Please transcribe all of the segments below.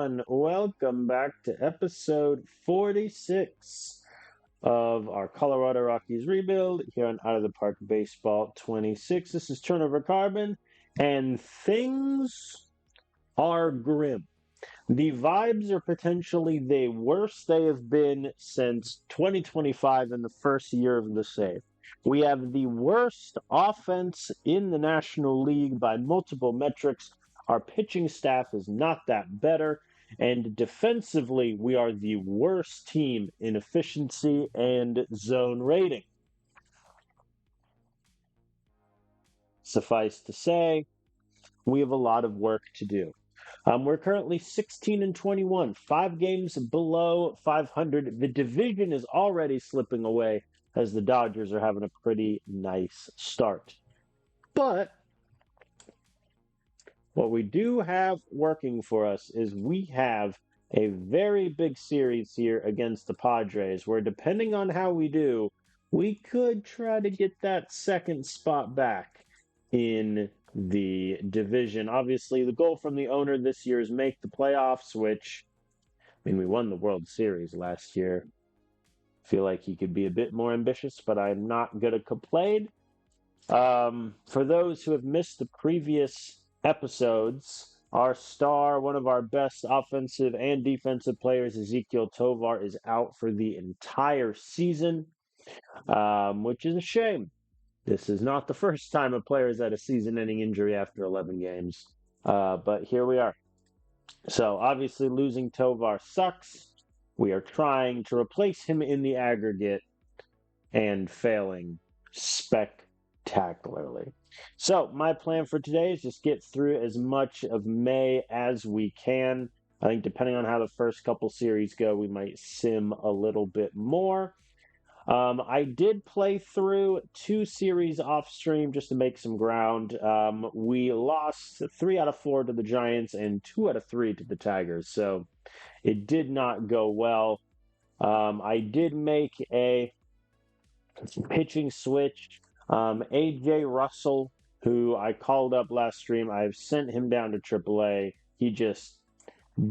everyone. Welcome back to episode 46 of our Colorado Rockies rebuild here on Out of the Park Baseball 26. This is Turnover Carbon, and things are grim. The vibes are potentially the worst they have been since 2025 in the first year of the save. We have the worst offense in the National League by multiple metrics. Our pitching staff is not that better. And defensively, we are the worst team in efficiency and zone rating. Suffice to say, we have a lot of work to do. We're currently 16-21, 5 games below 500. The division is already slipping away as the Dodgers are having a pretty nice start. But what we do have working for us is we have a very big series here against the Padres, where depending on how we do, we could try to get that second spot back in the division. Obviously, the goal from the owner this year is make the playoffs, which, I mean, we won the World Series last year. I feel like he could be a bit more ambitious, but I'm not going to complain. For those who have missed the previous episodes, our star, one of our best offensive and defensive players, Ezequiel Tovar, is out for the entire season, which is a shame. This is not the first time a player has had a season-ending injury after 11 games, but here we are. So obviously losing Tovar sucks. We are trying to replace him in the aggregate and failing spectacularly. So my plan for today is just get through as much of May as we can. I think depending on how the first couple series go, we might sim a little bit more. I did play through 2 series off stream just to make some ground. We lost 3 out of 4 to the Giants and 2 out of 3 to the Tigers, so it did not go well. I did make a pitching switch. A.J. Russell, who I called up last stream, I've sent him down to AAA. He just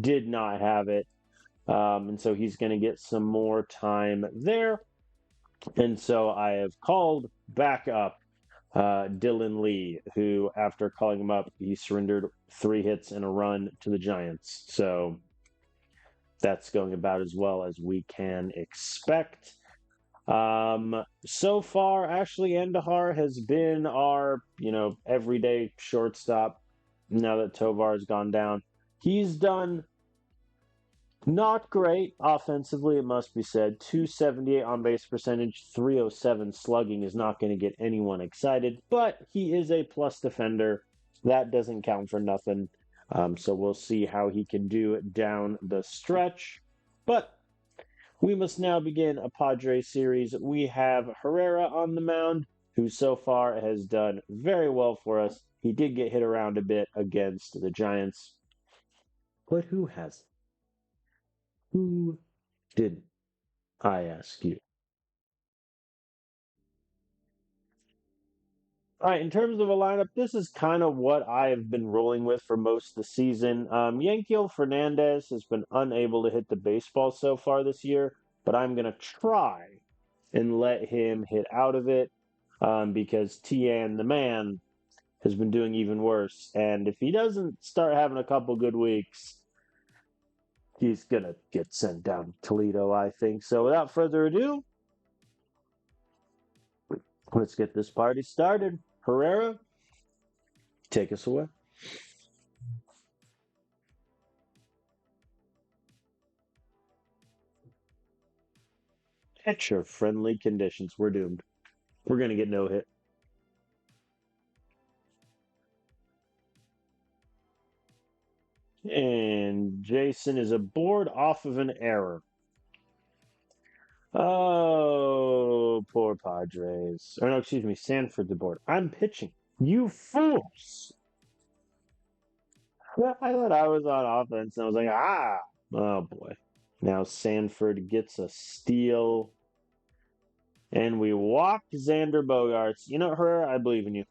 did not have it, and so he's going to get some more time there. And so I have called back up Dylan Lee, who, after calling him up, he surrendered 3 hits and a run to the Giants. So that's going about as well as we can expect. So far, Ashley Endahar has been our, everyday shortstop now that Tovar has gone down. He's done not great offensively, it must be said. 278 on-base percentage, 307 slugging is not going to get anyone excited, but he is a plus defender. That doesn't count for nothing. So we'll see how he can do down the stretch. But we must now begin a Padres series. We have Herrera on the mound, who so far has done very well for us. He did get hit around a bit against the Giants. But who hasn't? Who didn't? I ask you. All right, in terms of a lineup, this is kind of what I have been rolling with for most of the season. Yankiel Fernandez has been unable to hit the baseball so far this year, but I'm going to try and let him hit out of it because Tian, the man, has been doing even worse. And if he doesn't start having a couple good weeks, he's going to get sent down to Toledo, I think. So without further ado, let's get this party started. Herrera, take us away. Catcher-friendly conditions. We're doomed. We're going to get no hit. And Jason is aboard off of an error. Oh, poor Padres. Or no, excuse me, Sanford's aboard. I'm pitching. You fools! I thought I was on offense, and I was like, oh boy. Now Sanford gets a steal. And we walk Xander Bogaerts. You know, Herrera, I believe in you.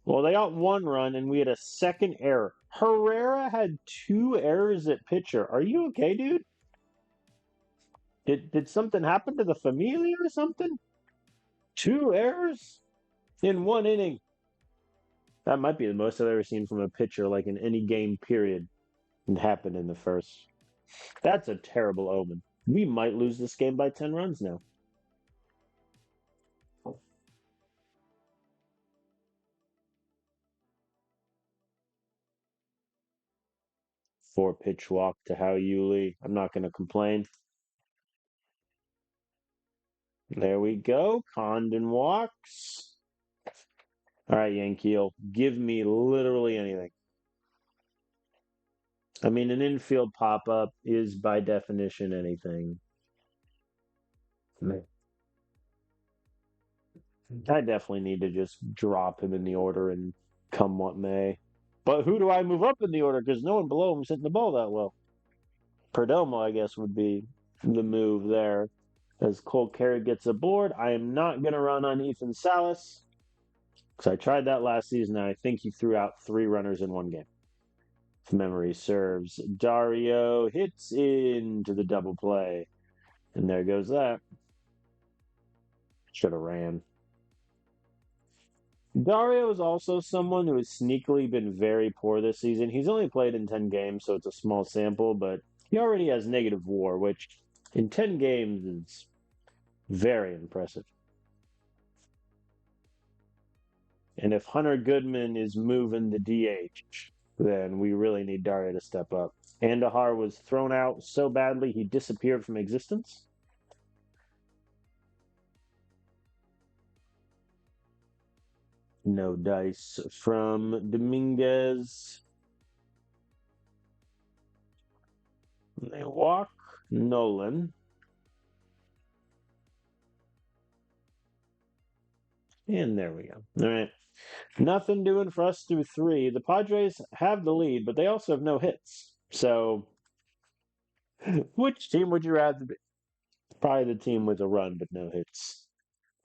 Well, they got 1 run, and we had a second error. Herrera had 2 errors at pitcher. Are you okay, dude? Did something happen to the familia or something? 2 errors in 1 inning. That might be the most I've ever seen from a pitcher, like in any game period. It happened in the first. That's a terrible omen. We might lose this game by 10 runs now. 4 pitch walk to How Yuli. I'm not going to complain. There we go. Condon walks. All right, Yankeel. Give me literally anything. I mean, an infield pop up is by definition anything. I definitely need to just drop him in the order and come what may. But who do I move up in the order? Because no one below him is hitting the ball that well. Perdomo, I guess, would be the move there. As Cole Carey gets aboard, I am not going to run on Ethan Salas because I tried that last season and I think he threw out 3 runners in 1 game. If memory serves, Dario hits into the double play. And there goes that. Should have ran. Dario is also someone who has sneakily been very poor this season. He's only played in 10 games, so it's a small sample, but he already has negative WAR, which in 10 games is very impressive. And if Hunter Goodman is moving the DH, then we really need Dario to step up. Andahar was thrown out so badly he disappeared from existence. No dice from Dominguez. They walk Nolan. And there we go. All right. Nothing doing for us through 3. The Padres have the lead, but they also have no hits. So, which team would you rather be? Probably the team with a run but no hits.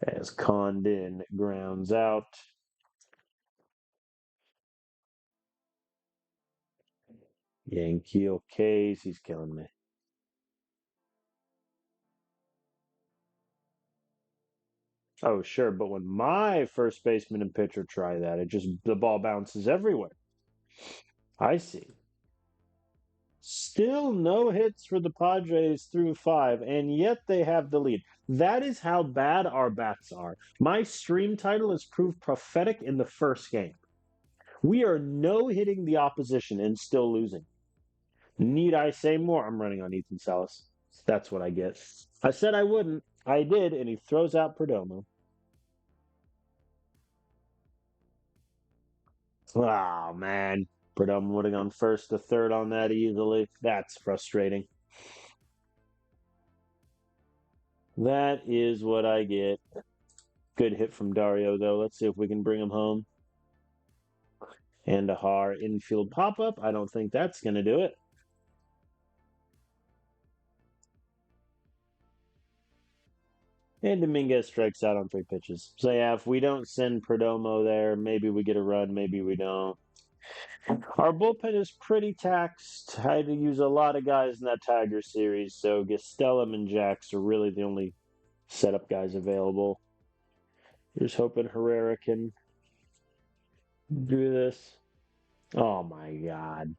As Condon grounds out. Yankee okays. He's killing me. Oh, sure. But when my first baseman and pitcher try that, the ball bounces everywhere. I see. Still no hits for the Padres through 5, and yet they have the lead. That is how bad our bats are. My stream title is proof prophetic in the first game. We are no hitting the opposition and still losing. Need I say more? I'm running on Ethan Salas. That's what I get. I said I wouldn't. I did, and he throws out Perdomo. Oh, man. Perdomo would have gone first to third on that easily. That's frustrating. That is what I get. Good hit from Dario, though. Let's see if we can bring him home. And a Har infield pop up. I don't think that's going to do it. And Dominguez strikes out on 3 pitches. So, yeah, if we don't send Perdomo there, maybe we get a run, maybe we don't. Our bullpen is pretty taxed. I had to use a lot of guys in that Tiger series, so Gastelum and Jax are really the only setup guys available. Just hoping Herrera can do this. Oh my God.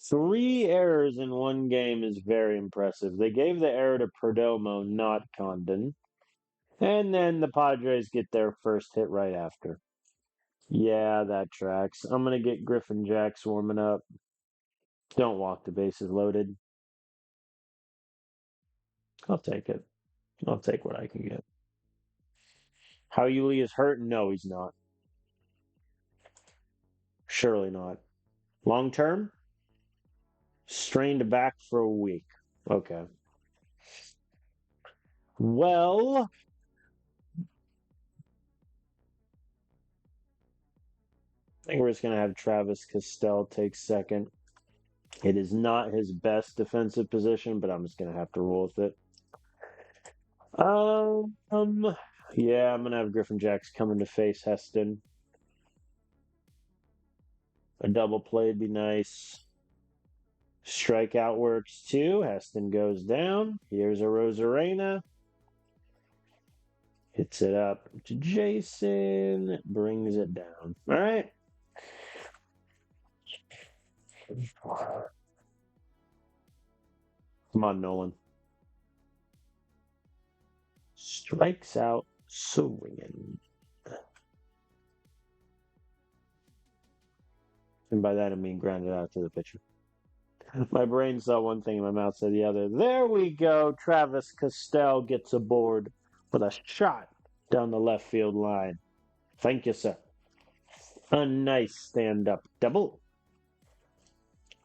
3 errors in 1 game is very impressive. They gave the error to Perdomo, not Condon. And then the Padres get their first hit right after. Yeah, that tracks. I'm going to get Griffin Jacks warming up. Don't walk the bases loaded. I'll take it. I'll take what I can get. How Yuli is hurt? No, he's not. Surely not. Long term? Strained back for a week. Okay. Well, I think we're just going to have Travis Castell take second. It is not his best defensive position, but I'm just going to have to roll with it. Yeah, I'm going to have Griffin Jacks coming to face Heston. A double play would be nice. Strikeout works too. Heston goes down. Here's a Rosarena. Hits it up to Jason. Brings it down. All right. Come on, Nolan. Strikes out swinging. And by that I mean grounded out to the pitcher. My brain saw one thing and my mouth said the other. There we go. Travis Castell gets aboard with a shot down the left field line. Thank you, sir. A nice stand-up double.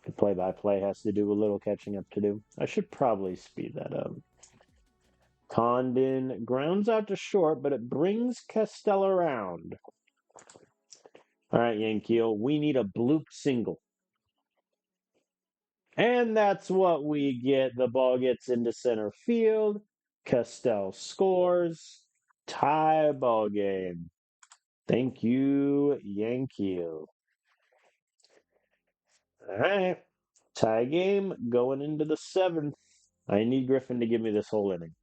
The play-by-play has to do a little catching up to do. I should probably speed that up. Condon grounds out to short, but it brings Castell around. All right, Yankeel, we need a bloop single. And that's what we get. The ball gets into center field. Castell scores. Tie ball game. Thank you, Yankeel. All right. Tie game going into the seventh. I need Griffin to give me this whole inning.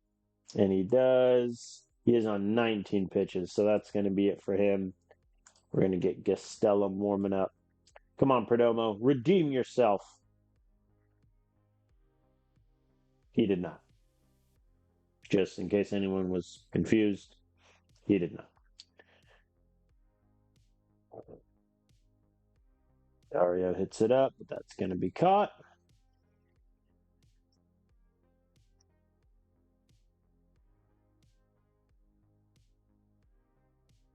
And he does. He is on 19 pitches, so that's going to be it for him. We're going to get Gastelum warming up. Come on, Perdomo. Redeem yourself. He did not. Just in case anyone was confused, he did not. Dario hits it up, but that's going to be caught.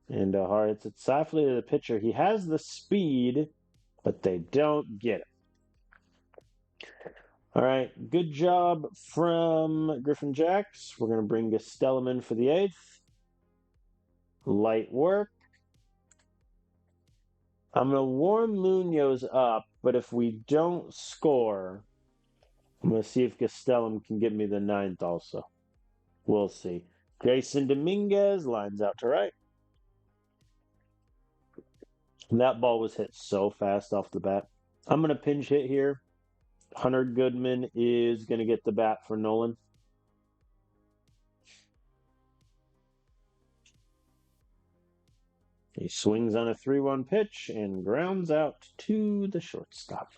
And Har hits it softly to the pitcher. He has the speed, but they don't get it. All right, good job from Griffin Jacks. We're going to bring Gastelum in for the eighth. Light work. I'm going to warm Munoz up, but if we don't score, I'm going to see if Gastelum can get me the ninth also. We'll see. Jason Dominguez lines out to right. That ball was hit so fast off the bat. I'm going to pinch hit here. Hunter Goodman is going to get the bat for Nolan. He swings on a 3-1 pitch and grounds out to the shortstop.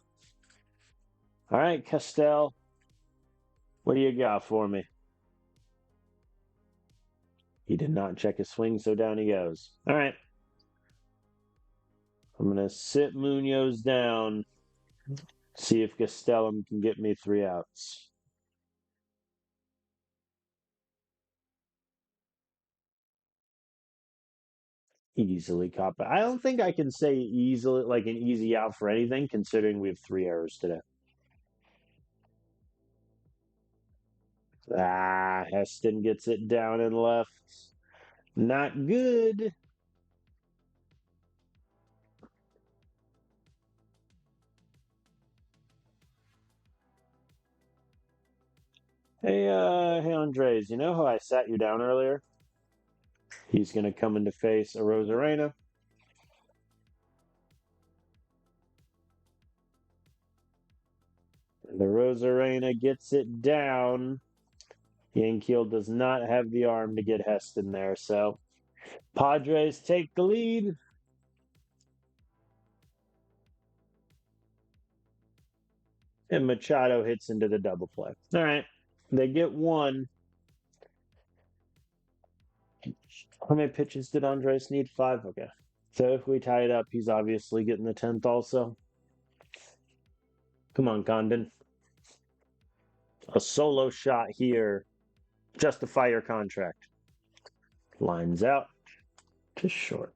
All right, Castell, what do you got for me? He did not check his swing, so down he goes. All right. I'm going to sit Munoz down, see if Gastelum can get me 3 outs. Easily caught. But I don't think I can say easily, like an easy out for anything, considering we have 3 errors today. Heston gets it down and left. Not good. Hey, Andres, you know how I sat you down earlier? He's going to come into face a Rosarena. The Rosarena gets it down. Yankeel does not have the arm to get Heston there, so Padres take the lead. And Machado hits into the double play. All right, they get 1. How many pitches did Andres need? 5? Okay. So if we tie it up, he's obviously getting the 10th also. Come on, Condon. A solo shot here. Justify your contract. Lines out to short.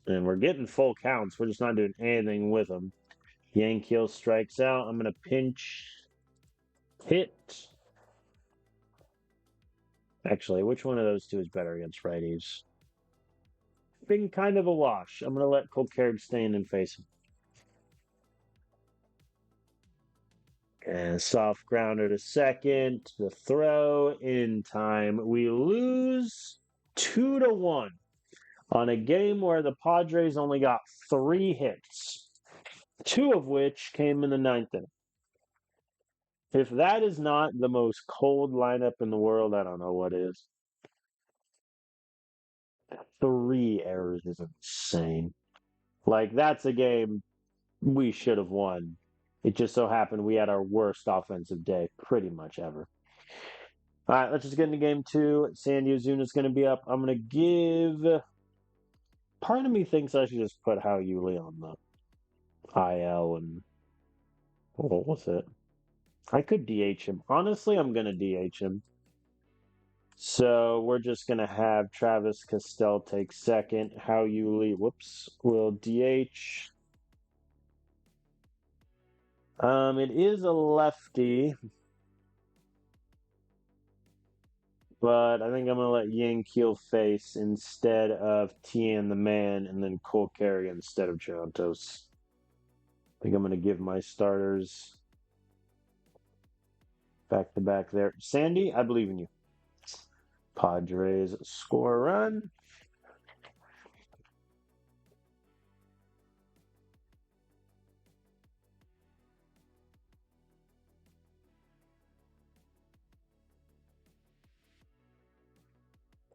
And we're getting full counts. We're just not doing anything with them. Yankeel strikes out. I'm going to pinch hit. Actually, which one of those two is better against righties? Been kind of a wash. I'm going to let Colkerg stay in and face him. And soft grounder to second. The throw in time. We lose 2-1 on a game where the Padres only got 3 hits, 2 of which came in the ninth inning. If that is not the most cold lineup in the world, I don't know what is. 3 errors is insane. Like, that's a game we should have won. It just so happened we had our worst offensive day pretty much ever. All right, let's just get into game 2. Sandy Ozuna's going to be up. I'm going to give. Part of me thinks I should just put Hao Yuli on the IL and. What was it? I could DH him. Honestly, I'm going to DH him. So we're just going to have Travis Castell take second. Hao Yuli, will DH. It is a lefty, but I think I'm going to let Yankeel face instead of Tien the Man, and then Cole Carey instead of Jontos. I think I'm going to give my starters back to back there. Sandy, I believe in you. Padres score a run.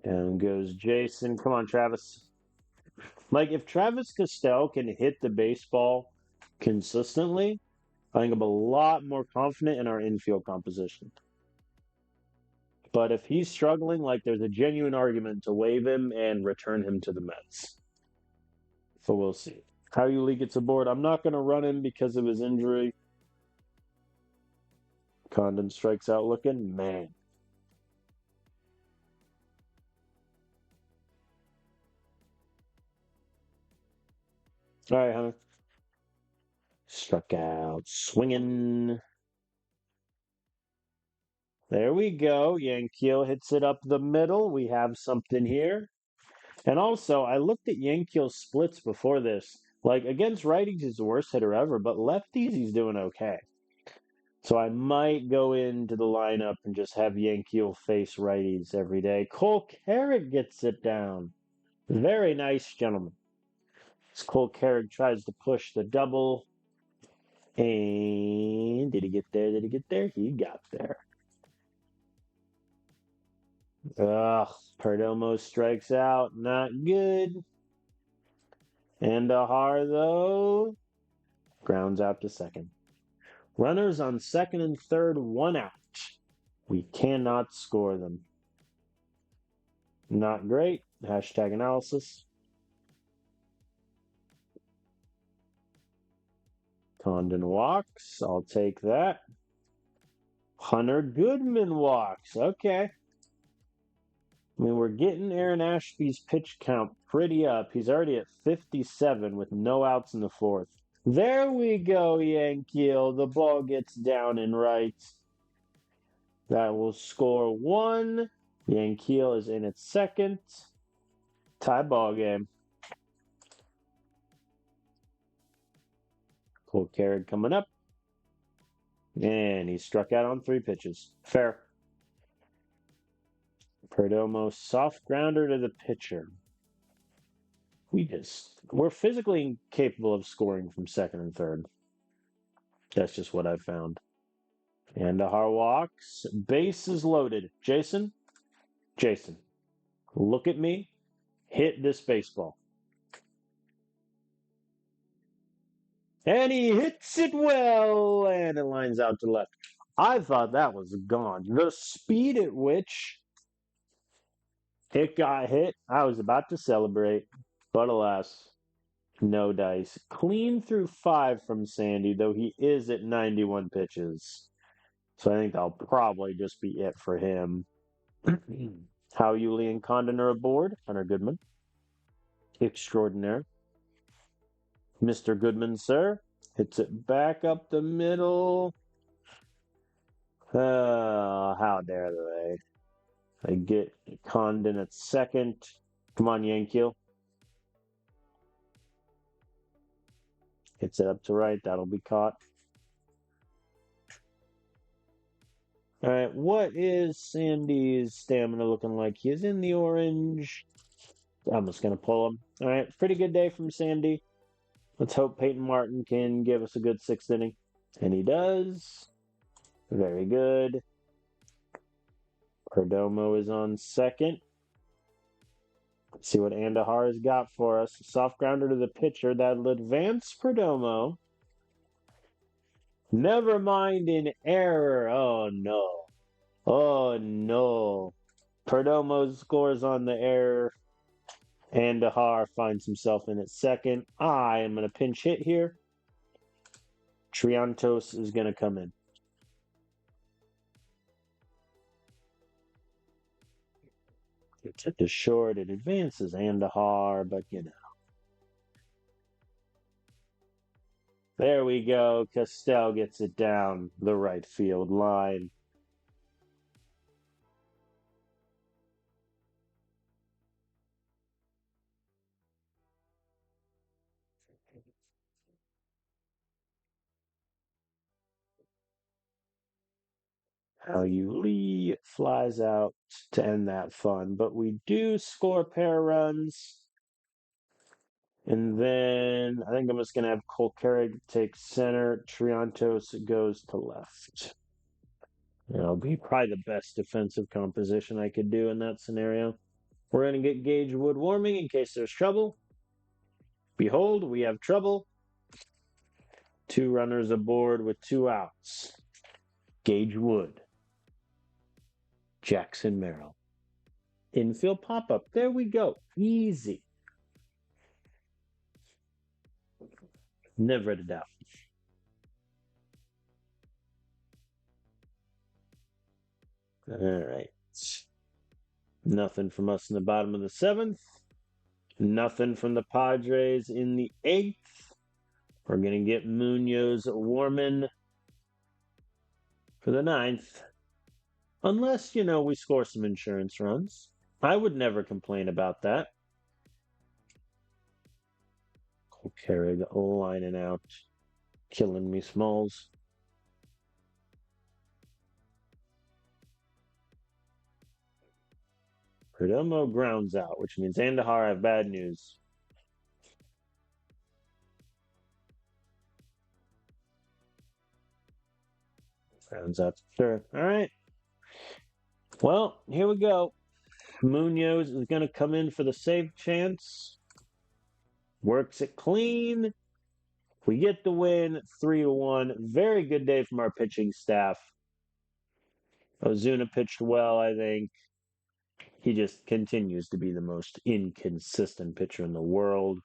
And goes Jason. Come on, Travis. Like, if Travis Castell can hit the baseball consistently, I think I'm a lot more confident in our infield composition. But if he's struggling, like, there's a genuine argument to waive him and return him to the Mets. So we'll see. How Yuli gets aboard. I'm not going to run him because of his injury. Condon strikes out looking. Man. All right, Hunter. Struck out. Swinging. There we go. Yankeel hits it up the middle. We have something here. And also, I looked at Yankeel's splits before this. Like, against righties, he's the worst hitter ever, but lefties, he's doing okay. So I might go into the lineup and just have Yankeel face righties every day. Cole Carrick gets it down. Very nice, gentlemen. As Cole Carrick tries to push the double. And did he get there? Did he get there? He got there. Ugh, Perdomo strikes out. Not good. Andahar, though, grounds out to second. Runners on second and third, 1 out. We cannot score them. Not great. Hashtag analysis. Condon walks. I'll take that. Hunter Goodman walks. Okay. I mean, we're getting Aaron Ashby's pitch count pretty up. He's already at 57 with no outs in the fourth. There we go, Yankeel. The ball gets down and right. That will score 1. Yankeel is in its second. Tie ball game. Cole Carrick coming up. And he struck out on 3 pitches. Fair. Perdomo soft grounder to the pitcher. We're physically incapable of scoring from second and third. That's just what I've found. Andahar walks. Base is loaded. Jason, look at me. Hit this baseball. And he hits it well, and it lines out to left. I thought that was gone. The speed at which it got hit, I was about to celebrate, but alas, no dice. Clean through 5 from Sandy, though he is at 91 pitches. So I think that'll probably just be it for him. How Yuli and Condon are aboard. Hunter Goodman. Extraordinaire. Mr. Goodman, sir. Hits it back up the middle. How dare they? They get Condon at second. Come on, Yankeel. Hits it up to right. That'll be caught. All right, what is Sandy's stamina looking like? He is in the orange. I'm just going to pull him. All right, pretty good day from Sandy. Let's hope Peyton Martin can give us a good sixth inning. And he does. Very good. Perdomo is on second. Let's see what Andahar has got for us. Soft grounder to the pitcher. That'll advance Perdomo. Never mind an error. Oh, no. Oh, no. Perdomo scores on the error. Andahar finds himself in at second. I am going to pinch hit here. Triantos is going to come in. It's at the short. It advances Andahar, but you know. There we go. Castell gets it down the right field line. How you Lee flies out to end that fun, but we do score a pair of runs. And then I think I'm just going to have Cole Carrig take center. Triantos goes to left. It'll be probably the best defensive composition I could do in that scenario. We're going to get Gage Wood warming in case there's trouble. Behold, we have trouble. 2 runners aboard with 2 outs. Gage Wood. Jackson Merrill. Infield pop-up. There we go. Easy. Never a doubt. All right. Nothing from us in the bottom of the 7th. Nothing from the Padres in the 8th. We're going to get Munoz warming for the 9th. Unless, we score some insurance runs. I would never complain about that. Cole Carrig lining out. Killing me, Smalls. Perdomo grounds out, which means Andahar have bad news. Grounds out. Sure. All right. Well, here we go. Munoz is going to come in for the save chance. Works it clean. We get the win 3-1. Very good day from our pitching staff. Ozuna pitched well, I think. He just continues to be the most inconsistent pitcher in the world.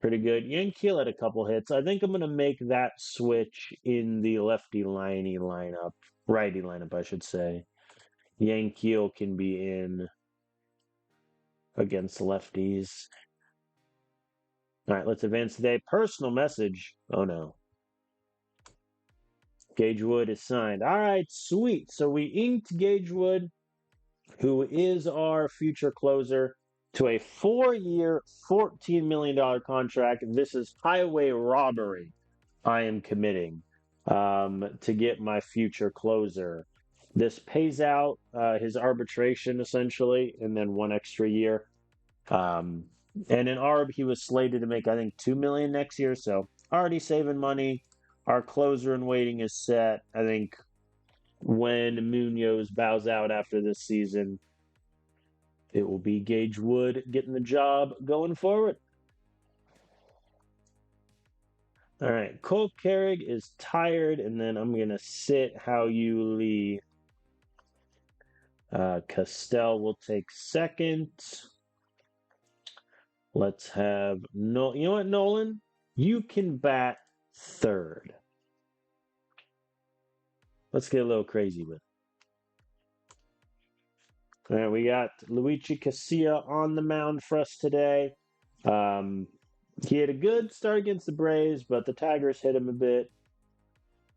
Pretty good. Yankiel had a couple hits. I think I'm going to make that switch in the righty lineup, I should say. Yankiel can be in against lefties. All right, let's advance today. Personal message. Oh, no. Gage Wood is signed. All right, sweet. So we inked Gage Wood, who is our future closer, to a 4-year, $14 million contract. This is highway robbery I am committing to get my future closer. This pays out his arbitration, essentially, and then 1 extra year. And in ARB, he was slated to make, I think, $2 million next year. So already saving money. Our closer in waiting is set. I think when Munoz bows out after this season, it will be Gage Wood getting the job going forward. All right, Cole Carrig is tired, and then I'm going to sit Hao-Yu Lee. Castell will take second. Let's have no. You know what, Nolan? You can bat third. Let's get a little crazy with it. All right, we got Luigi Casilla on the mound for us today. He had a good start against the Braves, but the Tigers hit him a bit.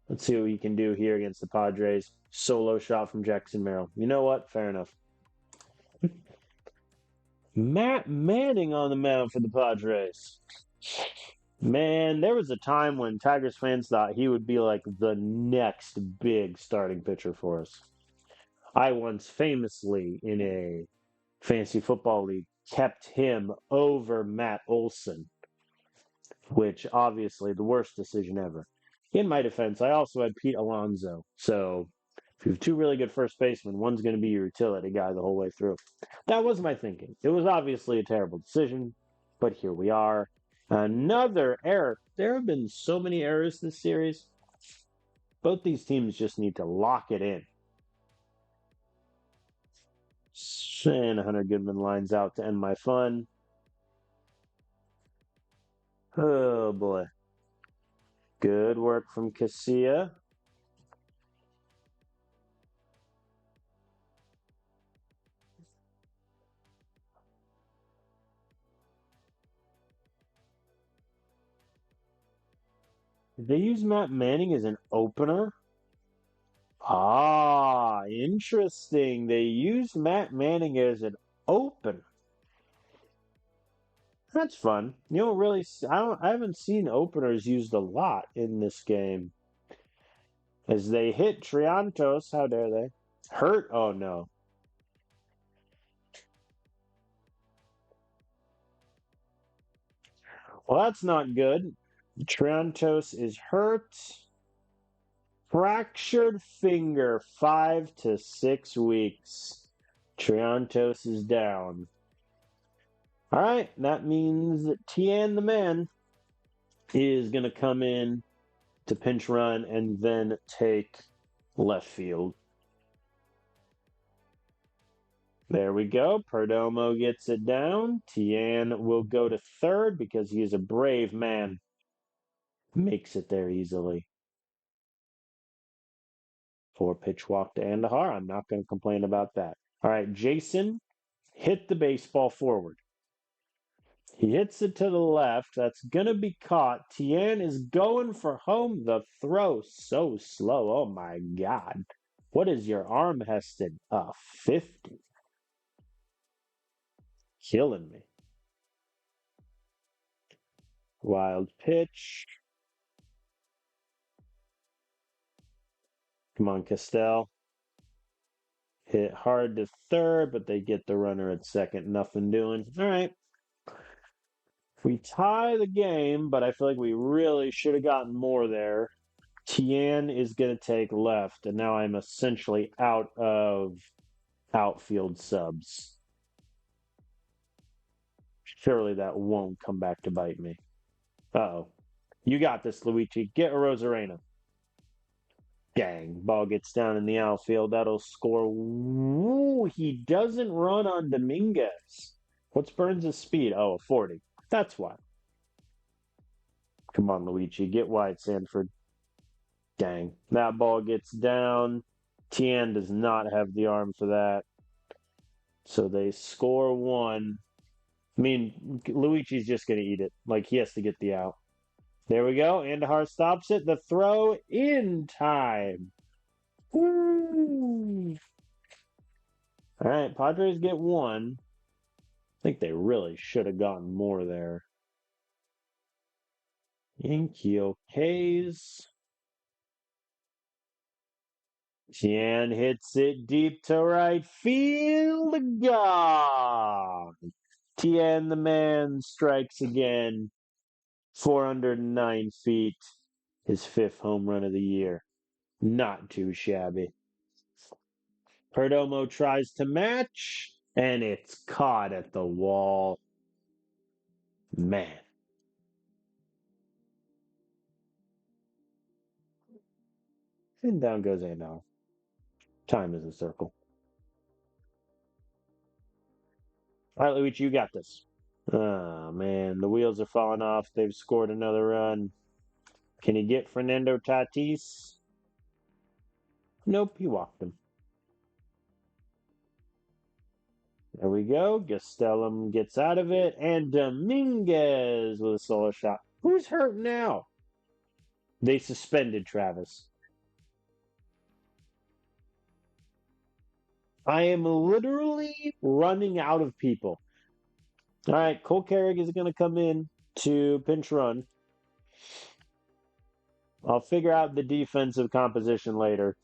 Let's see what he can do here against the Padres. Solo shot from Jackson Merrill. You know what? Fair enough. Matt Manning on the mound for the Padres. Man, there was a time when Tigers fans thought he would be like the next big starting pitcher for us. I once famously, in a fantasy football league, kept him over Matt Olson, which obviously the worst decision ever. In my defense, I also had Pete Alonso. So if you have two really good first basemen, one's going to be your utility guy the whole way through. That was my thinking. It was obviously a terrible decision, but here we are. Another error. There have been so many errors this series. Both these teams just need to lock it in. And Hunter Goodman lines out to end my fun. Oh boy. Good work from Casilla. Did they use Matt Manning as an opener? Ah, interesting. They used Matt Manning as an opener. That's fun. You don't really. I haven't seen openers used a lot in this game. As they hit Triantos, how dare they? Hurt? Oh no. Well, that's not good. Triantos is hurt. Fractured finger, 5 to 6 weeks. Triantos is down. All right, that means that Tien the man is going to come in to pinch run and then take left field. There we go. Perdomo gets it down. Tien will go to third because he is a brave man. Makes it there easily. 4-pitch walk to Andahar. I'm not going to complain about that. All right, Jason hit the baseball forward. He hits it to the left. That's going to be caught. Tien is going for home. The throw so slow. Oh my God. What is your arm, Heston? 50. Killing me. Wild pitch. Come on, Castell. Hit hard to third, but they get the runner at second. Nothing doing. All right. We tie the game, but I feel like we really should have gotten more there. Tien is going to take left, and now I'm essentially out of outfield subs. Surely that won't come back to bite me. Uh-oh. You got this, Luigi. Get a Rosarena. Dang. Ball gets down in the outfield. That'll score. Ooh, he doesn't run on Dominguez. What's Burns' speed? Oh, a 40. That's why. Come on, Luigi. Get wide, Sanford. Dang. That ball gets down. Tien does not have the arm for that. So they score one. I mean, Luigi's just going to eat it. Like, he has to get the out. There we go. Andahar stops it. The throw in time. Woo! All right, Padres get one. I think they really should have gotten more there. Yankee K's. Tien hits it deep to right field. Gone. Tien the man strikes again. 409 feet. His 5th home run of the year. Not too shabby. Perdomo tries to match, and it's caught at the wall. Man. And down goes Andal. Time is a circle. All right, Luigi, you got this. Oh, man. The wheels are falling off. They've scored another run. Can he get Fernando Tatis? Nope, he walked him. There we go. Gastelum gets out of it. And Dominguez with a solo shot. Who's hurt now? They suspended Travis. I am literally running out of people. All right, Cole Carrick is going to come in to pinch run. I'll figure out the defensive composition later.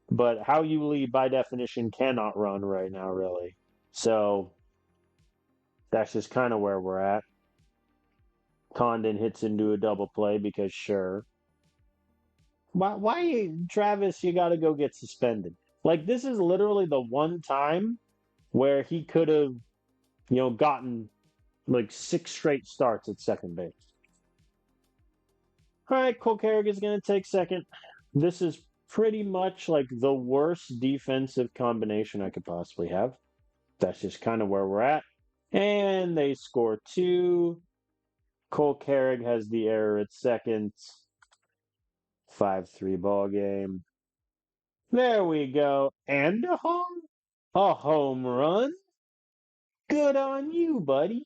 But how you lead, by definition, cannot run right now, really. So that's just kind of where we're at. Condon hits into a double play because sure. Why, Travis, you got to go get suspended? Like, this is literally the one time where he could have, gotten like 6 straight starts at second base. All right, Cole Carrick is going to take second. This is pretty much like the worst defensive combination I could possibly have. That's just kind of where we're at. And they score 2. Cole Carrick has the error at second. 5-3 ball game. There we go. And a home? A home run? Good on you, buddy.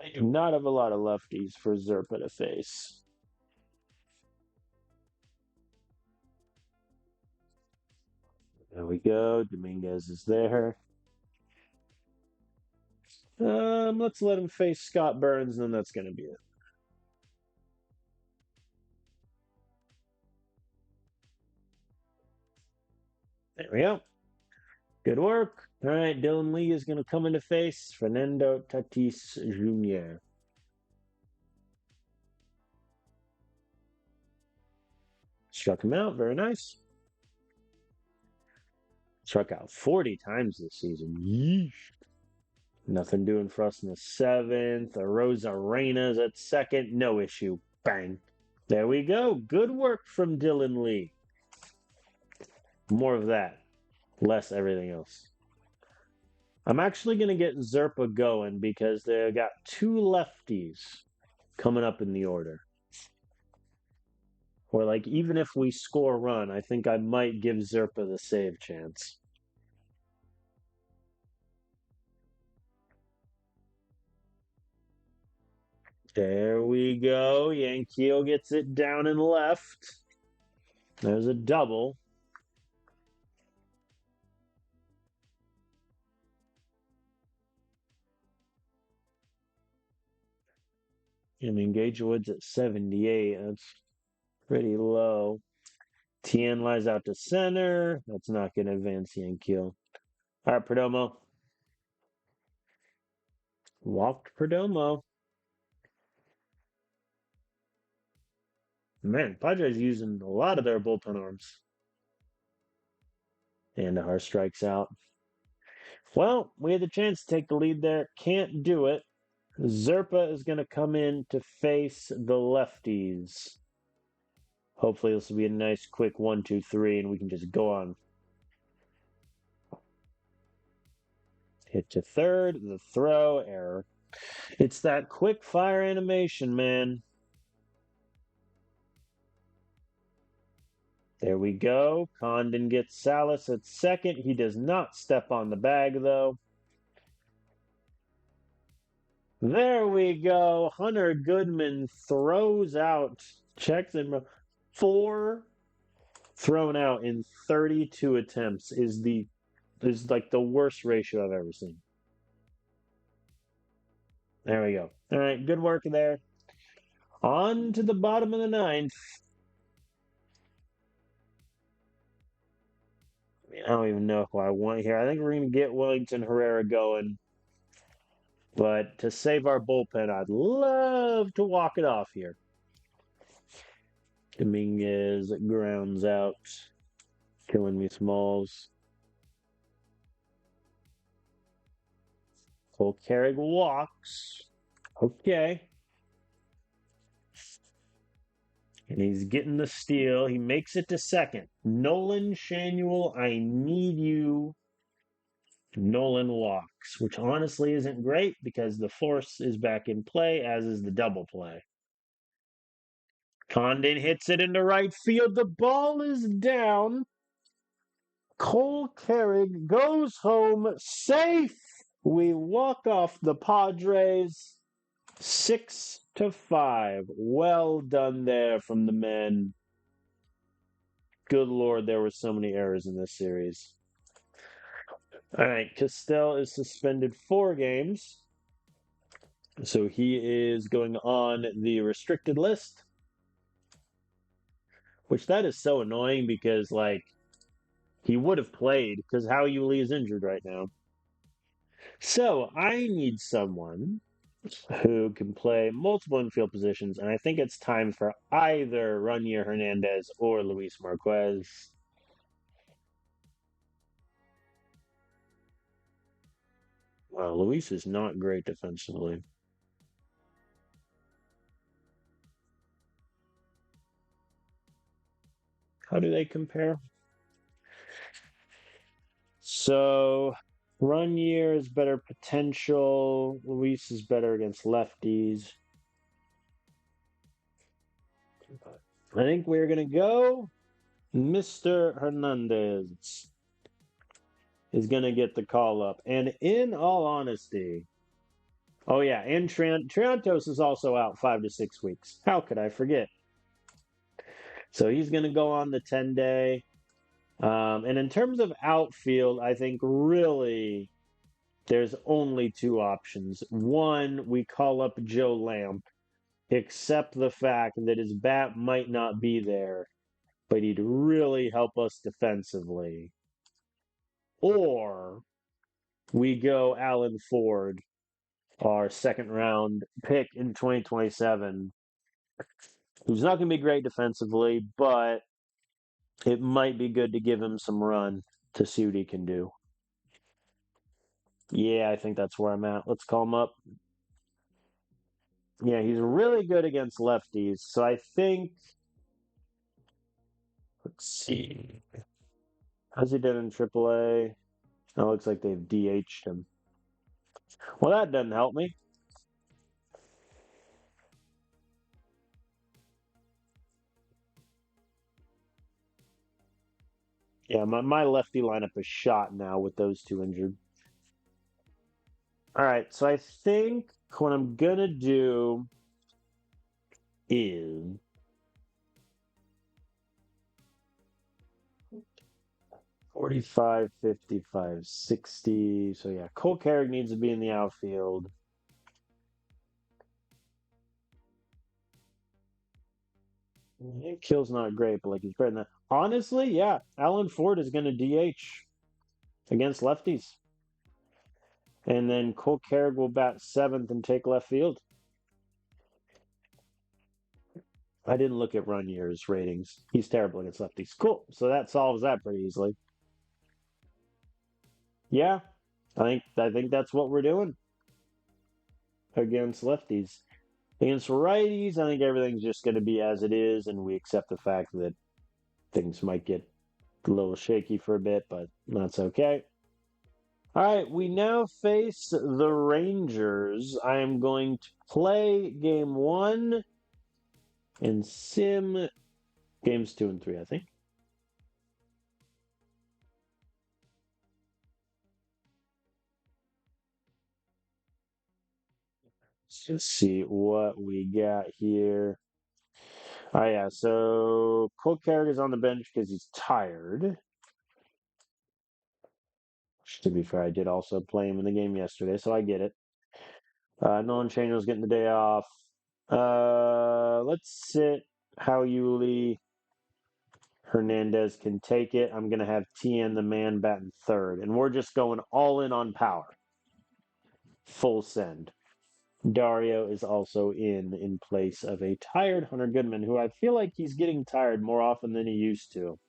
I do not have a lot of lefties for Zerpa to face. There we go. Dominguez is there. Let's let him face Scott Burns, and then that's going to be it. There we go. Good work. All right, Dylan Lee is going to come into face Fernando Tatis Jr. Struck him out. Very nice. Struck out 40 times this season. Yeesh. Nothing doing for us in the 7th. Arenas at second. No issue. Bang. There we go. Good work from Dylan Lee. More of that. Less everything else. I'm actually going to get Zerpa going because they got 2 lefties coming up in the order. Or like even if we score a run, I think I might give Zerpa the save chance. There we go. Yankeel gets it down and left. There's a double. I mean, Gagewood's at 78. That's pretty low. Tien lies out to center. That's not going to advance Yankeel. All right, Perdomo. Walked Perdomo. Man, Padres using a lot of their bullpen arms. Andahar strikes out. Well, we had the chance to take the lead there. Can't do it. Zerpa is going to come in to face the lefties. Hopefully, this will be a nice, quick 1-2-3, and we can just go on. Hit to third, the throw, error. It's that quick fire animation, man. There we go. Condon gets Salas at second. He does not step on the bag, though. There we go. Hunter Goodman throws out, checks in 4 thrown out in 32 attempts is like the worst ratio I've ever seen. There we go. All right, good work there. On to the bottom of the 9th. I don't even know who I want here. I think we're going to get Wellington Herrera going. But to save our bullpen, I'd love to walk it off here. Dominguez grounds out. Killing me, Smalls. Cole Carrick walks. Okay. And he's getting the steal. He makes it to second. Nolan Shanuel, I need you. Nolan walks, which honestly isn't great because the force is back in play, as is the double play. Condon hits it into right field. The ball is down. Cole Carrick goes home safe. We walk off the Padres 6-5. Well done there from the men. Good Lord, there were so many errors in this series. All right, Castell is suspended 4 games. So he is going on the restricted list, which that is so annoying because like he would have played because Howie Yuli is injured right now. So I need someone who can play multiple infield positions, and I think it's time for either Ranier Hernandez or Luis Marquez. Well, Luis is not great defensively. How do they compare? So Ranier is better potential. Luis is better against lefties. I think we're gonna go. Mr. Hernandez is gonna get the call up. And in all honesty, oh yeah, and Triantos is also out 5 to 6 weeks. How could I forget? So he's gonna go on the 10-day. And in terms of outfield, I think really there's only 2 options. One, we call up Joe Lamp, accept the fact that his bat might not be there, but he'd really help us defensively. Or we go Alan Ford, our second round pick in 2027, who's not going to be great defensively, but it might be good to give him some run to see what he can do. Yeah, I think that's where I'm at. Let's call him up. Yeah, he's really good against lefties. So I think, let's see. How's he done in AAA? It looks like they've DH'd him. Well, that doesn't help me. Yeah, my lefty lineup is shot now with those 2 injured. All right, so I think what I'm going to do is 45, 55, 60. So yeah, Cole Carrick needs to be in the outfield. Kill's not great, but like he's better than that. Honestly, yeah, Alan Ford is going to DH against lefties. And then Cole Carrick will bat 7th and take left field. I didn't look at Runier's ratings. He's terrible against lefties. Cool. So that solves that pretty easily. Yeah, I think that's what we're doing against lefties. Against righties, I think everything's just going to be as it is, and we accept the fact that things might get a little shaky for a bit, but that's okay. All right, we now face the Rangers. I am going to play game 1 and sim games 2 and 3, I think. Let's see what we got here. Oh yeah, so Cole Carrick is on the bench because he's tired. To be fair, I did also play him in the game yesterday, so I get it. Nolan Chanel's getting the day off. Let's sit how Yuli Hernandez can take it. I'm gonna have TN the man batting third, and we're just going all in on power. Full send. Dario is also in place of a tired Hunter Goodman, who I feel like he's getting tired more often than he used to,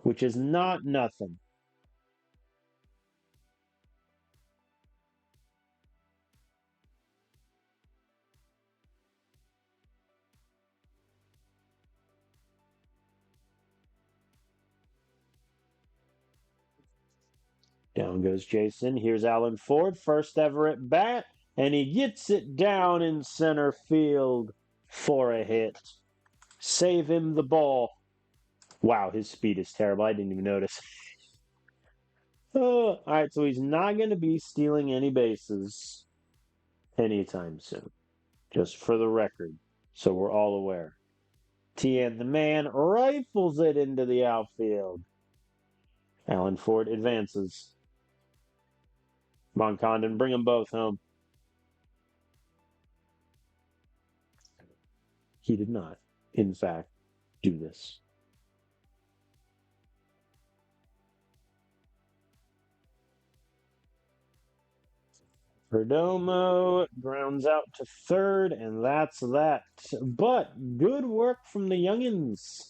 which is not nothing. Down goes Jason. Here's Alan Ford, first ever at bat, and he gets it down in center field for a hit. Save him the ball. Wow, his speed is terrible. I didn't even notice. All right, so he's not going to be stealing any bases anytime soon, just for the record, so we're all aware. Tien the man rifles it into the outfield. Alan Ford advances. Come on, Condon, bring them both home. He did not, in fact, do this. Perdomo grounds out to third, and that's that. But good work from the youngins.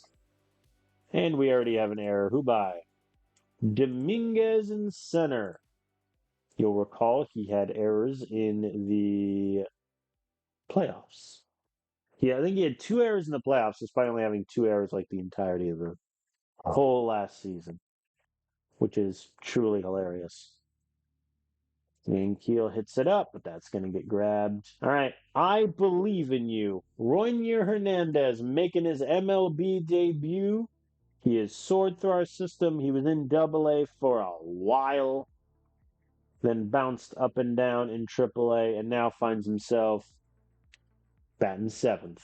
And we already have an error. Who by? Dominguez in center. You'll recall he had errors in the playoffs. Yeah, I think he had 2 errors in the playoffs, despite only having 2 errors like the entirety of the whole last season, which is truly hilarious. And Keel hits it up, but that's going to get grabbed. All right, I believe in you. Roynier Hernandez making his MLB debut. He has soared through our system. He was in Double-A for a while, then bounced up and down in Triple-A, and now finds himself batting seventh.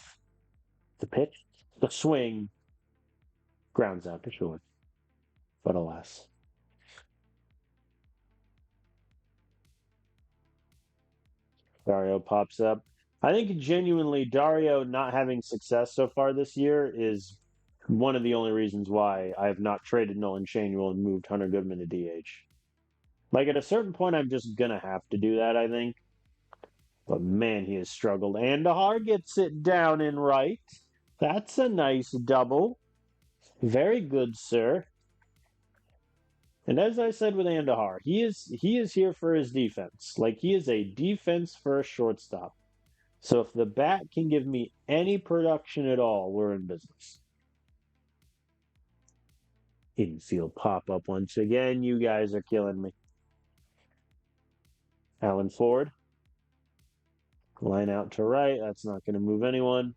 The pitch, the swing, grounds out to short. But alas. Dario pops up. I think genuinely Dario not having success so far this year is one of the only reasons why I have not traded Nolan Shanuel and moved Hunter Goodman to DH. Like at a certain point, I'm just gonna have to do that, I think. But man, he has struggled. Andahar gets it down in right. That's a nice double. Very good, sir. And as I said with Andahar, he is here for his defense. Like he is a defense first shortstop. So if the bat can give me any production at all, we're in business. Infield pop up once again. You guys are killing me. Alan Ford. Line out to right. That's not going to move anyone.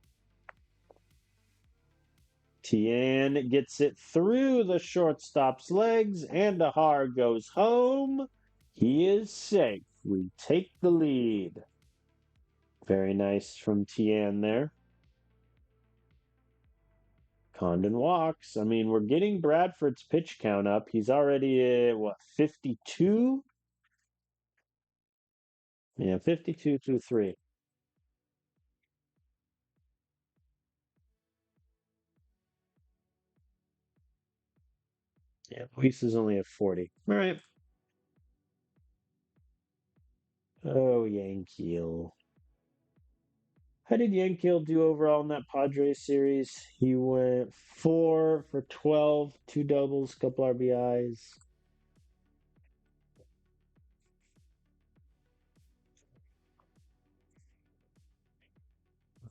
Tien gets it through the shortstop's legs. Andahar goes home. He is safe. We take the lead. Very nice from Tien there. Condon walks. I mean, we're getting Bradford's pitch count up. He's already at, 52? Yeah, 52-3. Yeah, Luis is only at 40. All right. Oh, Yankiel. How did Yankiel do overall in that Padres series? He went 4 for 12, 2 doubles, couple RBIs.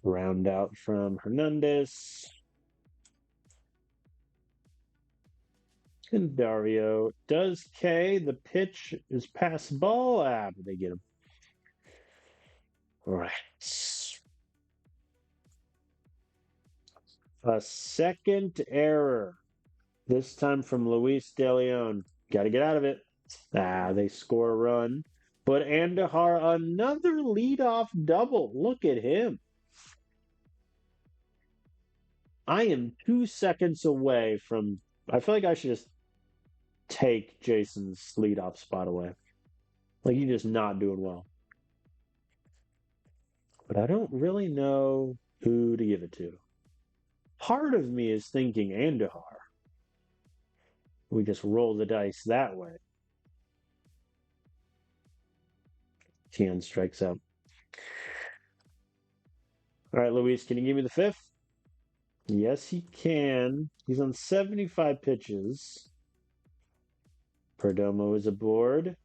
Round out from Hernandez. And Dario does K. The pitch is pass ball. But they get him. All right. A second error. This time from Luis De Leon. Got to get out of it. They score a run. But Andahar, another leadoff double. Look at him. I am 2 seconds away from. I feel like I should just take Jason's leadoff spot away. Like he's just not doing well. But I don't really know who to give it to. Part of me is thinking Andahar. We just roll the dice that way. Tian strikes out. All right, Luis, can you give me the fifth? Yes, he can. He's on 75 pitches. Perdomo is aboard.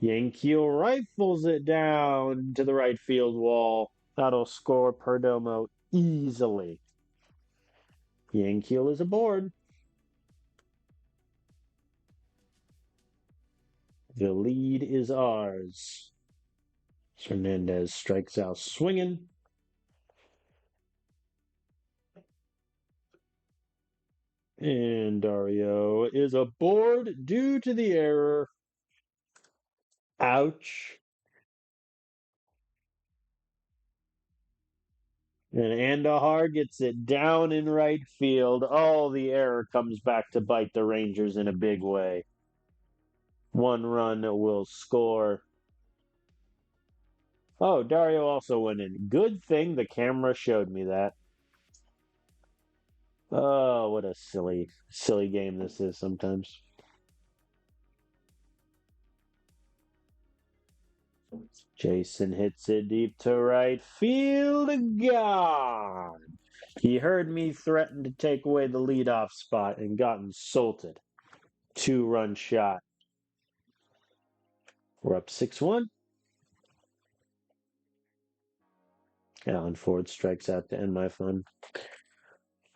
Yankiel rifles it down to the right field wall. That'll score Perdomo easily. Yankiel is aboard. The lead is ours. Hernandez strikes out swinging. And Dario is aboard due to the error. Ouch. And Andahar gets it down in right field. Oh, the error comes back to bite the Rangers in a big way. 1 run will score. Oh, Dario also went in. Good thing the camera showed me that. Oh, what a silly game this is sometimes. Jason hits it deep to right field. Gone. He heard me threaten to take away the leadoff spot and got insulted. 2-run shot. We're up 6-1. Alan Ford strikes out to end my fun.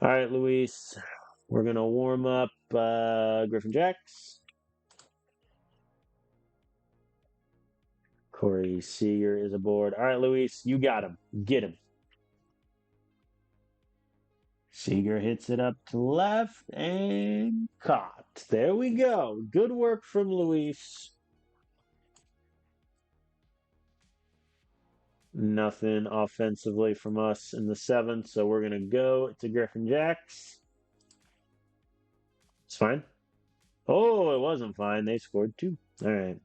All right, Luis. We're going to warm up Griffin Jacks. Corey Seager is aboard. All right, Luis, you got him. Get him. Seager hits it up to left and caught. There we go. Good work from Luis. Nothing offensively from us in the 7th, so we're going to go to Griffin Jacks. It's fine. Oh, it wasn't fine. They scored 2. All right.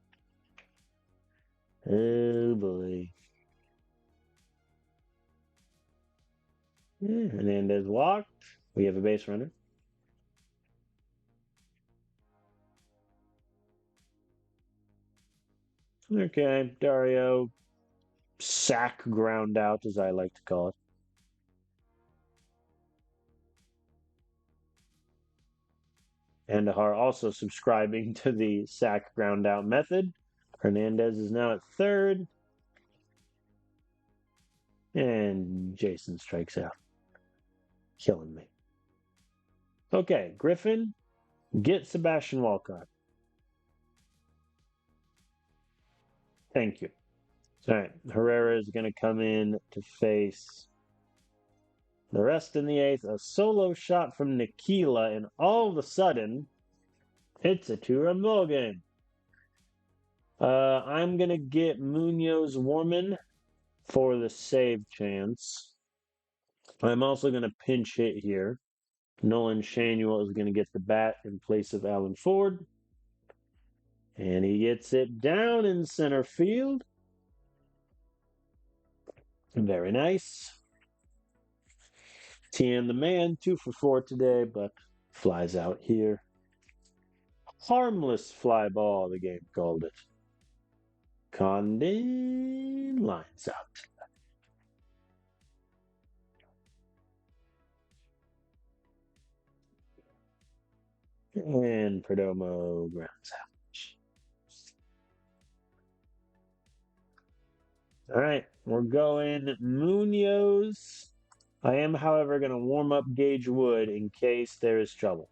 Oh, boy. Yeah, Hernandez walked. We have a base runner. Okay, Dario. Sack ground out, as I like to call it. Andahar also subscribing to the sack ground out method. Hernandez is now at 3rd. And Jason strikes out. Killing me. Okay, Griffin, get Sebastian Walcott. Thank you. All right, Herrera is going to come in to face the rest in the 8th. A solo shot from Nikila, and all of a sudden, it's a 2-run ball game. I'm going to get Munoz Warman for the save chance. I'm also going to pinch hit here. Nolan Shanuel is going to get the bat in place of Alan Ford. And he gets it down in center field. Very nice. Tien the man, 2 for 4 today, but flies out here. Harmless fly ball, the game called it. Condon lines out. And Perdomo grounds out. All right, we're going Munoz. I am, however, going to warm up Gage Wood in case there is trouble.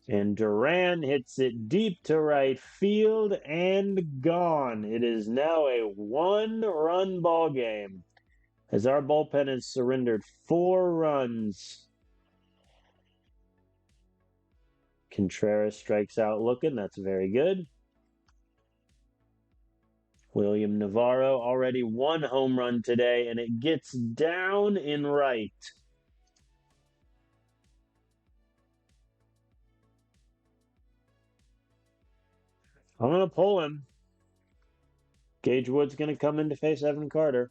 And Duran hits it deep to right field and gone. It is now a 1-run ball game as our bullpen has surrendered 4 runs. Contreras strikes out looking. That's very good. William Navarro already 1 home run today, and it gets down in right. I'm going to pull him. Gage Wood's going to come in to face Evan Carter.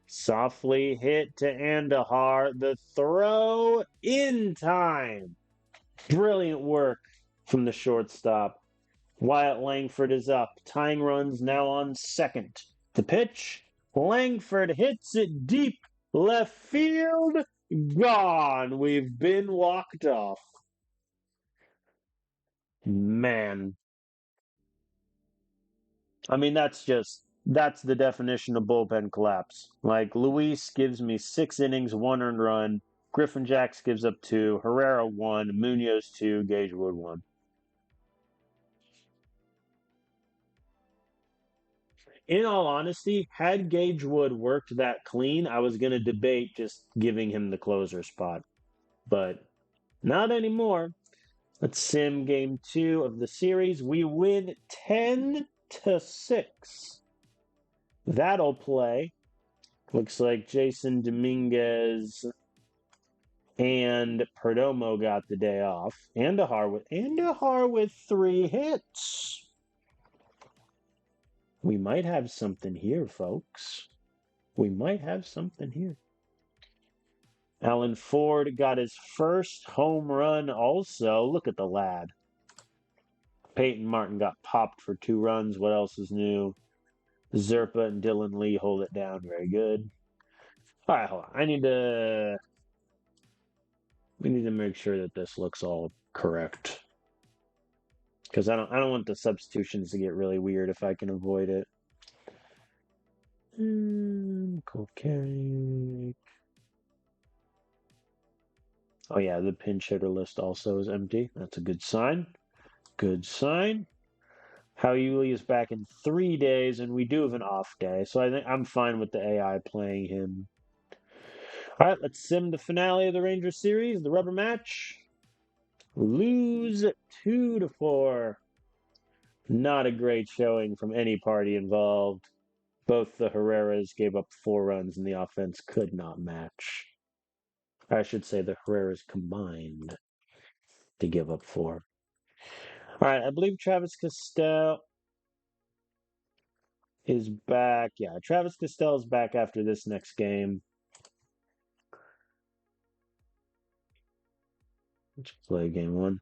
Softly hit to Andahar. The throw in time. Brilliant work from the shortstop. Wyatt Langford is up. Tying runs now on 2nd. The pitch. Langford hits it deep. Left field. Gone. We've been walked off. Man. I mean, that's the definition of bullpen collapse. Like, Luis gives me 6 innings, 1 earned run. Griffin Jacks gives up 2. Herrera 1. Munoz 2. Gage Wood 1. In all honesty, had Gage Wood worked that clean, I was going to debate just giving him the closer spot. But not anymore. Let's sim game 2 of the series. We win 10-6. That'll play. Looks like Jason Dominguez and Perdomo got the day off. Andahar with 3 hits. We might have something here, folks. We might have something here. Alan Ford got his first home run also. Look at the lad. Peyton Martin got popped for 2 runs. What else is new? Zerpa and Dylan Lee hold it down. Very good. All right, hold on. We need to make sure that this looks all correct. Because I don't want the substitutions to get really weird if I can avoid it. Okay. Oh yeah, the pinch hitter list also is empty. That's a good sign. Good sign. Howie is back in 3 days, and we do have an off day, so I think I'm fine with the AI playing him. All right, let's sim the finale of the Rangers series, the rubber match. Lose 2-4. Not a great showing from any party involved. Both the Herreras gave up 4 runs, and the offense could not match. I should say the Herreras combined to give up 4. All right, I believe Travis Castell is back. Yeah, Travis Castell is back after this next game. Let's play game 1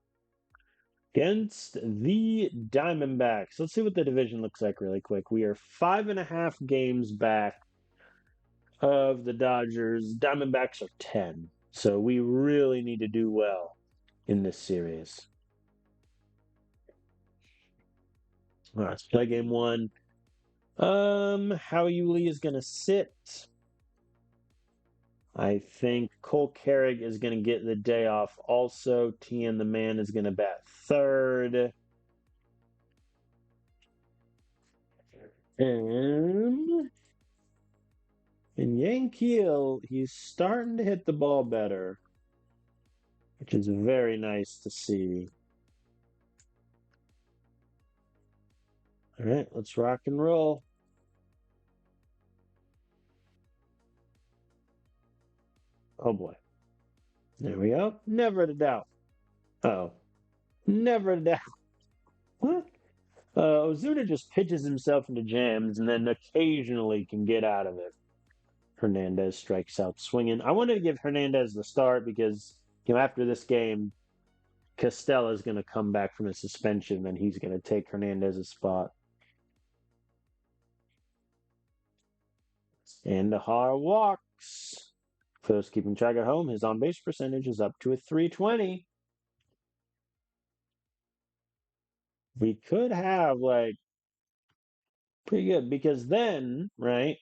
against the Diamondbacks. Let's see what the division looks like really quick. We are 5.5 games back of the Dodgers. Diamondbacks are 10. So we really need to do well in this series. All right, let's play game 1. Howie Lee is going to sit. I think Cole Carrick is going to get the day off also. Tien the Man is going to bat third. And Yankiel, he's starting to hit the ball better, which is very nice to see. All right, let's rock and roll. Oh boy. There we go. Never to doubt. Oh. Never to doubt. What? Ozuna just pitches himself into jams and then occasionally can get out of it. Hernandez strikes out swinging. I wanted to give Hernandez the start because, after this game, Castella is going to come back from a suspension and he's going to take Hernandez's spot. And Andahar walks. For those keeping track at home, his on-base percentage is up to a 320. We could have, pretty good, because then, right,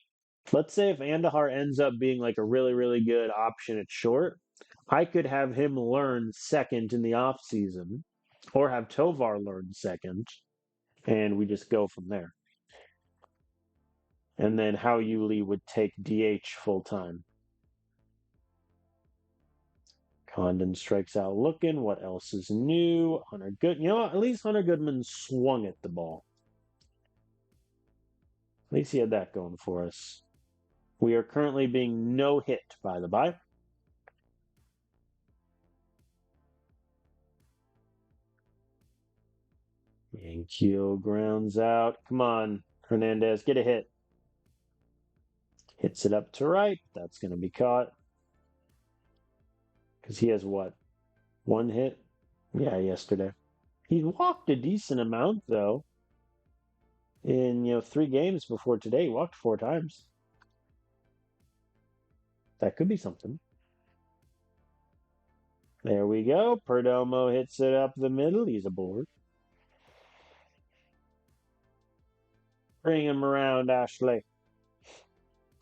let's say if Andahar ends up being, a really, really good option at short, I could have him learn second in the offseason, or have Tovar learn second, and we just go from there. And then How Yuli would take DH full time. Condon strikes out looking. What else is new? Hunter Good. You know what? At least Hunter Goodman swung at the ball. At least he had that going for us. We are currently being no hit, by the by. Yankiel grounds out. Come on, Hernandez, get a hit. Hits it up to right. That's going to be caught. Because he has what? 1 hit? Yeah, yesterday. He walked a decent amount, though. In, 3 games before today, he walked 4 times. That could be something. There we go. Perdomo hits it up the middle. He's aboard. Bring him around, Ashley.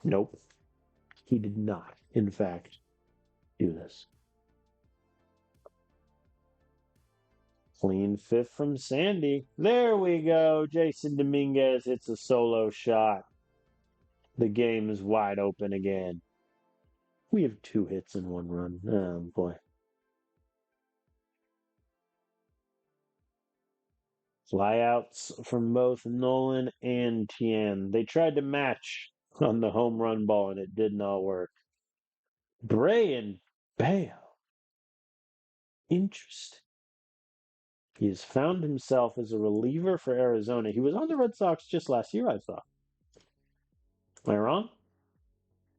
Nope. He did not, in fact, do this. Clean 5th from Sandy. There we go. Jason Dominguez hits a solo shot. The game is wide open again. We have 2 hits and 1 run. Oh, boy. Flyouts from both Nolan and Tien. They tried to match on the home run ball and it did not work. Bray and Bale. Interesting. He has found himself as a reliever for Arizona. He was on the Red Sox just last year, I thought. Am I wrong?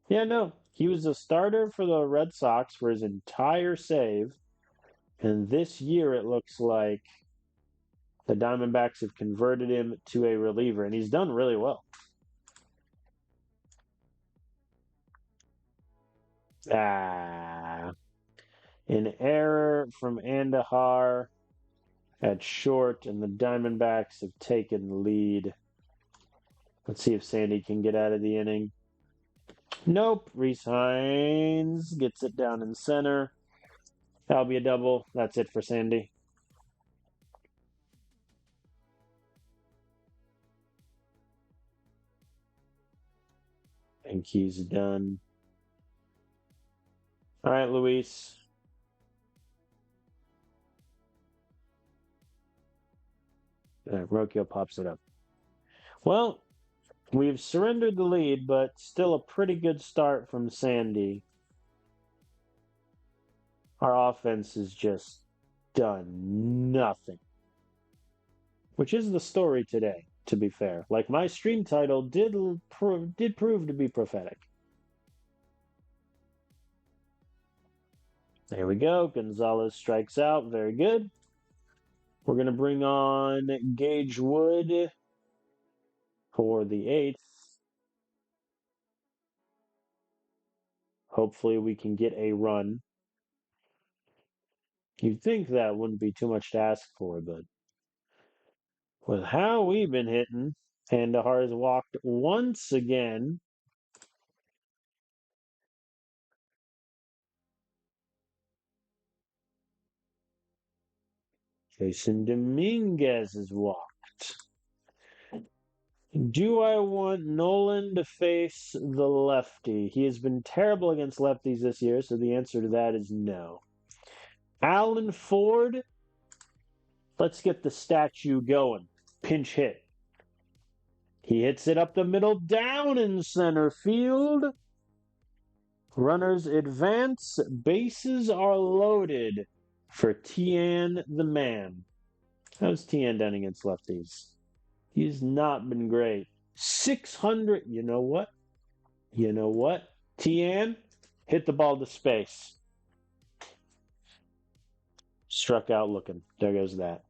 Yeah, no. He was a starter for the Red Sox for his entire save. And this year it looks like the Diamondbacks have converted him to a reliever, and he's done really well. An error from Andahar at short, and the Diamondbacks have taken the lead. Let's see if Sandy can get out of the inning. Nope. Reese Hines gets it down in center. That'll be a double. That's it for Sandy. I think he's done. All right, Luis. Rocchio pops it up. Well, we've surrendered the lead, but still a pretty good start from Sandy. Our offense has just done nothing. Which is the story today, to be fair. Like, my stream title did prove to be prophetic. There we go. Gonzalez strikes out. Very good. We're going to bring on Gage Wood for the 8th. Hopefully we can get a run. You'd think that wouldn't be too much to ask for, but with how we've been hitting, Kandahar has walked once again. Jason Dominguez has walked. Do I want Nolan to face the lefty? He has been terrible against lefties this year, so the answer to that is no. Alan Ford, let's get the statue going. Pinch hit. He hits it up the middle, down in center field. Runners advance. Bases are loaded for Tien the man. How's Tien done against lefties? He's not been great. 600. You know what? Tien hit the ball to space. Struck out looking. There goes that.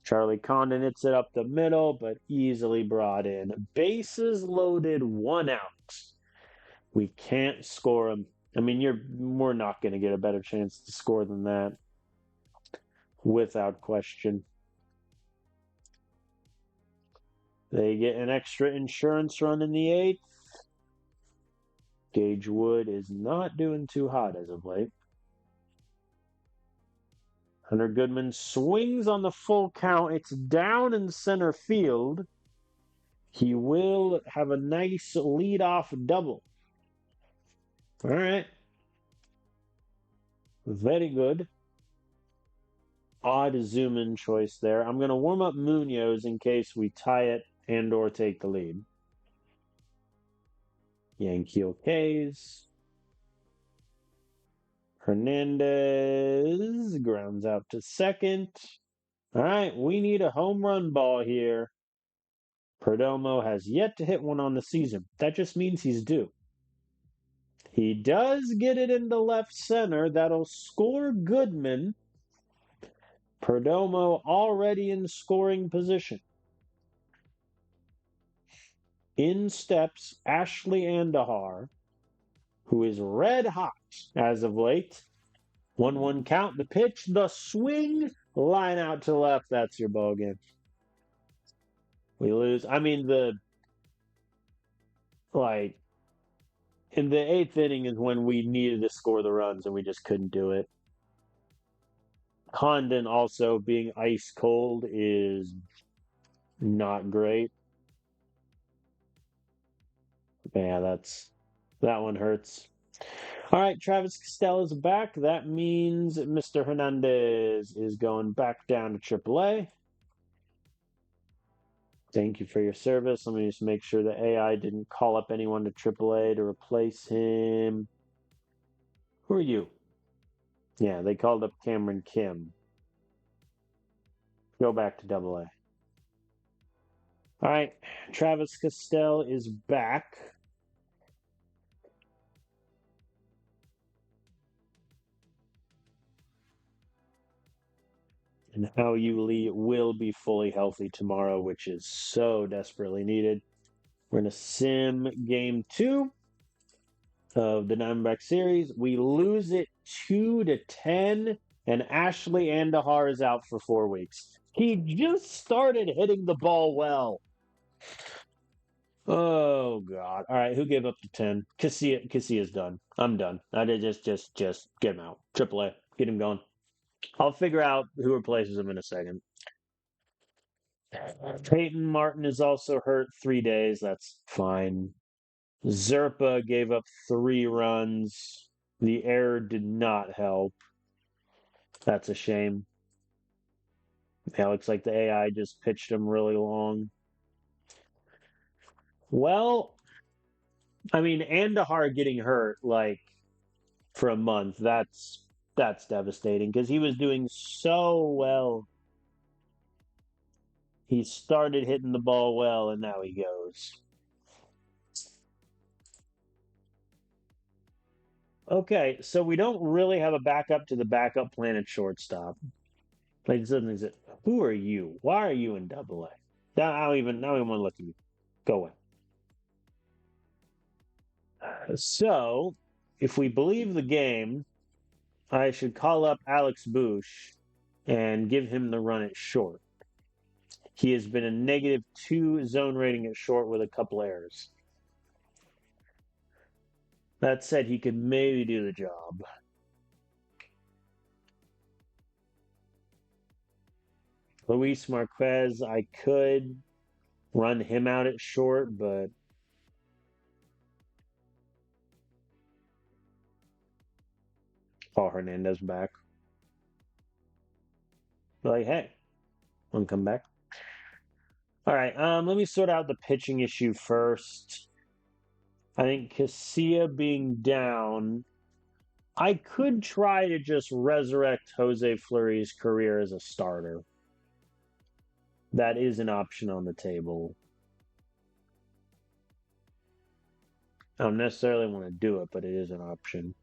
Charlie Condon hits it up the middle, but easily brought in. Bases loaded, 1 out. We can't score him. I mean, we're not going to get a better chance to score than that. Without question. They get an extra insurance run in the 8th. Gage Wood is not doing too hot as of late. Hunter Goodman swings on the full count. It's down in center field. He will have a nice leadoff double. All right. Very good. Odd zoom-in choice there. I'm going to warm up Munoz in case we tie it and or take the lead. Yankee okays. Hernandez grounds out to second. All right, we need a home run ball here. Perdomo has yet to hit one on the season. That just means he's due. He does get it into left center. That'll score Goodman. Perdomo already in scoring position. In steps Ashley Andahar, who is red hot as of late. 1-1 count. The pitch, the swing, line out to left. That's your ball game. We lose. I mean, in the 8th inning is when we needed to score the runs and we just couldn't do it. Condon also being ice cold is not great. Yeah, that one hurts. All right, Travis Castell is back. That means Mr. Hernandez is going back down to AAA. Thank you for your service. Let me just make sure the AI didn't call up anyone to AAA to replace him. Who are you? Yeah, they called up Cameron Kim. Go back to AA. All right, Travis Castell is back. And How You Lee will be fully healthy tomorrow, which is so desperately needed. We're going to sim game 2 of the Diamondback series. We lose it 2-10, and Ashley Andahar is out for 4 weeks. He just started hitting the ball well. Oh God! All right, who gave up the 10? Cassia's done. I'm done. I did just get him out. AAA, get him going. I'll figure out who replaces him in a second. Peyton Martin is also hurt 3 days. That's fine. Zerpa gave up 3 runs. The error did not help. That's a shame. Yeah, looks like the AI just pitched him really long. Well, I mean, Andahar getting hurt like for a month, that's devastating because he was doing so well. He started hitting the ball well, and now he goes. Okay, so we don't really have a backup to the backup plan at shortstop. Like suddenly, who are you? Why are you in AA? Now I don't even want to look at you. Go away. So, if we believe the game, I should call up Alex Bush and give him the run at short. He has been a -2 zone rating at short with a couple errors. That said, he could maybe do the job. Luis Marquez, I could run him out at short, but Paul Hernandez back. Like, hey, want to come back? All right, let me sort out the pitching issue first. I think Casilla being down, I could try to just resurrect Jose Fleury's career as a starter. That is an option on the table. I don't necessarily want to do it, but it is an option.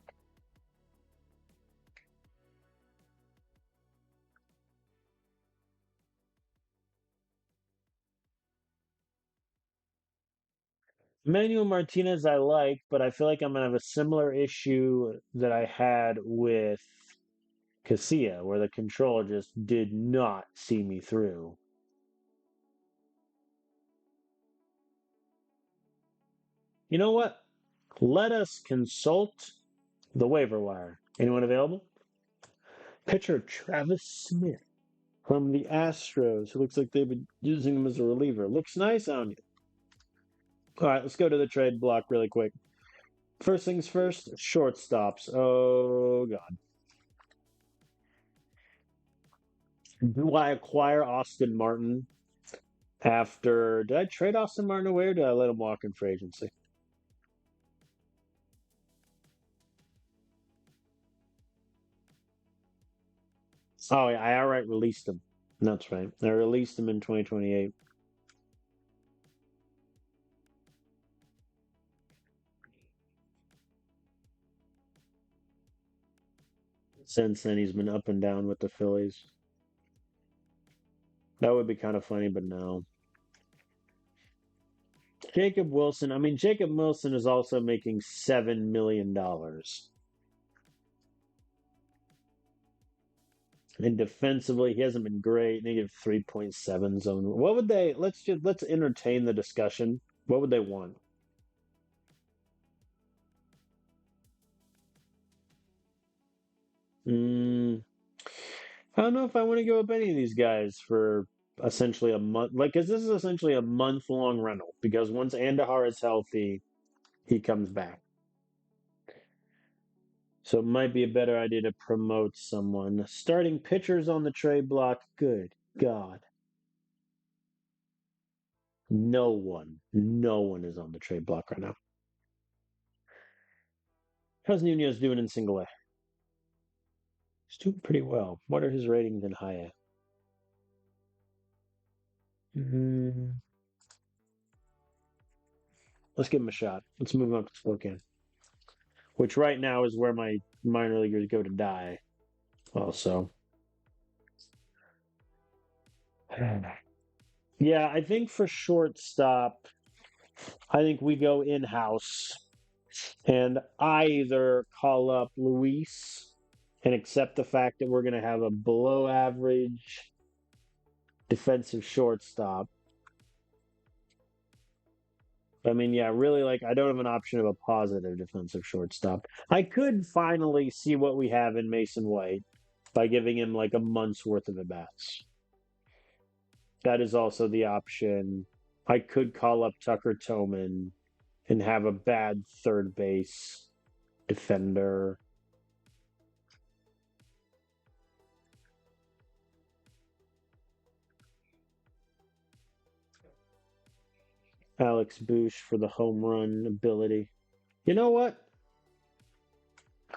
Manuel Martinez I like, but I feel like I'm gonna have a similar issue that I had with Casilla, where the controller just did not see me through. You know what? Let us consult the waiver wire. Anyone available? Pitcher Travis Smith from the Astros. It looks like they've been using him as a reliever. Looks nice on you. All right, let's go to the trade block really quick. First things first, shortstops. Oh, God. Do I acquire Austin Martin after. Did I trade Austin Martin away or did I let him walk in free agency? Oh, yeah, I outright released him. That's right. I released him in 2028. Since then, he's been up and down with the Phillies. That would be kind of funny, but no. Jacob Wilson. I mean, Jacob Wilson is also making $7 million. And defensively, he hasn't been great. -3.7 zone. What would they? Let's entertain the discussion. What would they want? Mm, I don't know if I want to give up any of these guys for essentially a month. Like, because this is essentially a month-long rental. Because once Andahar is healthy, he comes back. So it might be a better idea to promote someone. Starting pitchers on the trade block. Good God. No one. No one is on the trade block right now. How's Nunez doing in single A? He's doing pretty well. What are his ratings in high A? Let's give him a shot. Let's move him up to Spokane, which right now is where my minor leaguers go to die. Also, yeah, I think for shortstop, I think we go in house and I either call up Luis and accept the fact that we're going to have a below average defensive shortstop. I mean, yeah, really, like, I don't have an option of a positive defensive shortstop. I could finally see what we have in Mason White by giving him like a month's worth of at-bats. That is also the option. I could call up Tucker Toman and have a bad third base defender. Alex Bush for the home run ability. You know what?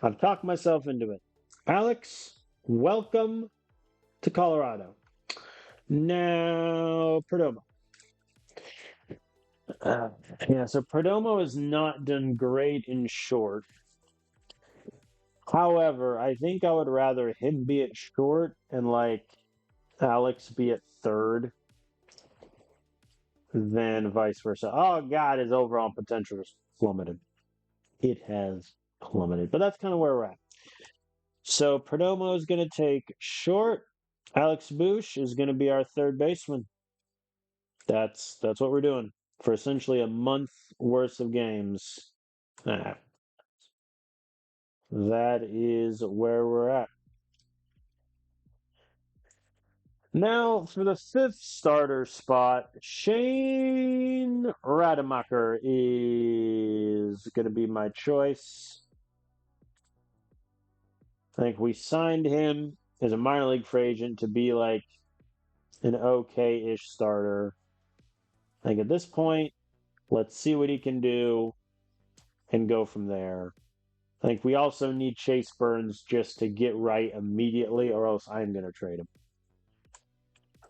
I've talked myself into it. Alex, welcome to Colorado. Now, Perdomo. Yeah, so Perdomo has not done great in short. However, I think I would rather him be at short and like Alex be at third than vice versa. Oh God, his overall potential has plummeted. It has plummeted, but that's kind of where we're at. So Perdomo is going to take short. Alex Bush is going to be our third baseman. That's what we're doing for essentially a month worth of games. Ah, that is where we're at. Now, for the fifth starter spot, Shane Rademacher is going to be my choice. I think we signed him as a minor league free agent to be like an okay-ish starter. I think at this point, let's see what he can do and go from there. I think we also need Chase Burns just to get right immediately, or else I'm going to trade him.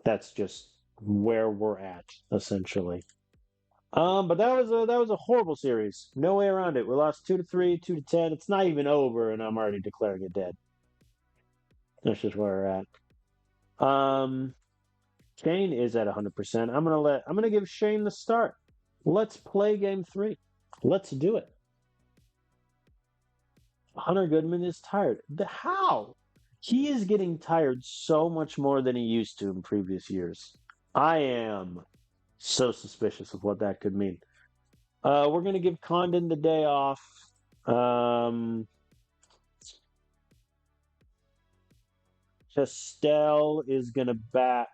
That's just where we're at, essentially. But that was a horrible series. No way around it. We lost 2-3, 2-10. It's not even over, and I'm already declaring it dead. That's just where we're at. Shane is at 100%. I'm gonna give Shane the start. Let's play game 3. Let's do it. Hunter Goodman is tired. How? He is getting tired so much more than he used to in previous years. I am so suspicious of what that could mean. We're going to give Condon the day off. Chastel is going to bat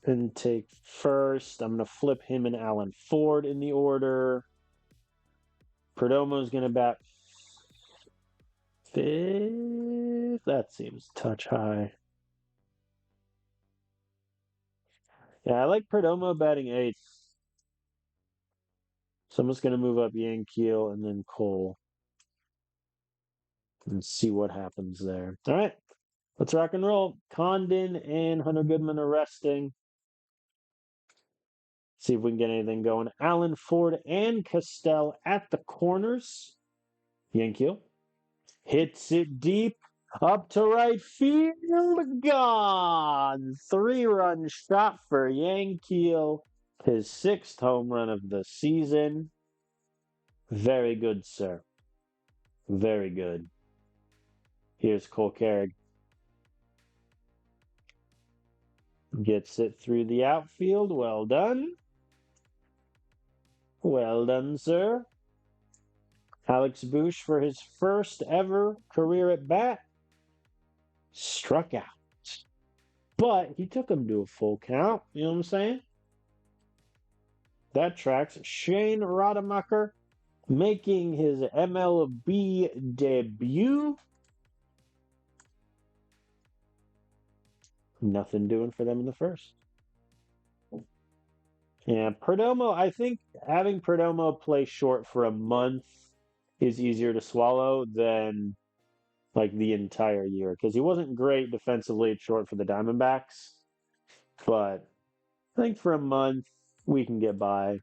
and take first. I'm going to flip him and Alan Ford in the order. Perdomo is going to bat fifth. That seems touch high. Yeah, I like Perdomo batting eighth. So I'm just going to move up Yankiel and then Cole and see what happens there. All right, let's rock and roll. Condon and Hunter Goodman are resting. See if we can get anything going. Alan Ford and Castell at the corners. Yankiel hits it deep up to right field. Gone. 3-run shot for Yankiel. His 6th home run of the season. Very good, sir. Very good. Here's Cole Carrig. Gets it through the outfield. Well done. Well done, sir. Alex Bush for his first ever career at bat. Struck out. But he took him to a full count. You know what I'm saying? That tracks. Shane Rademacher making his MLB debut. Nothing doing for them in the first. Yeah, Perdomo, I think having Perdomo play short for a month is easier to swallow than like the entire year because he wasn't great defensively at short for the Diamondbacks, but I think for a month we can get by.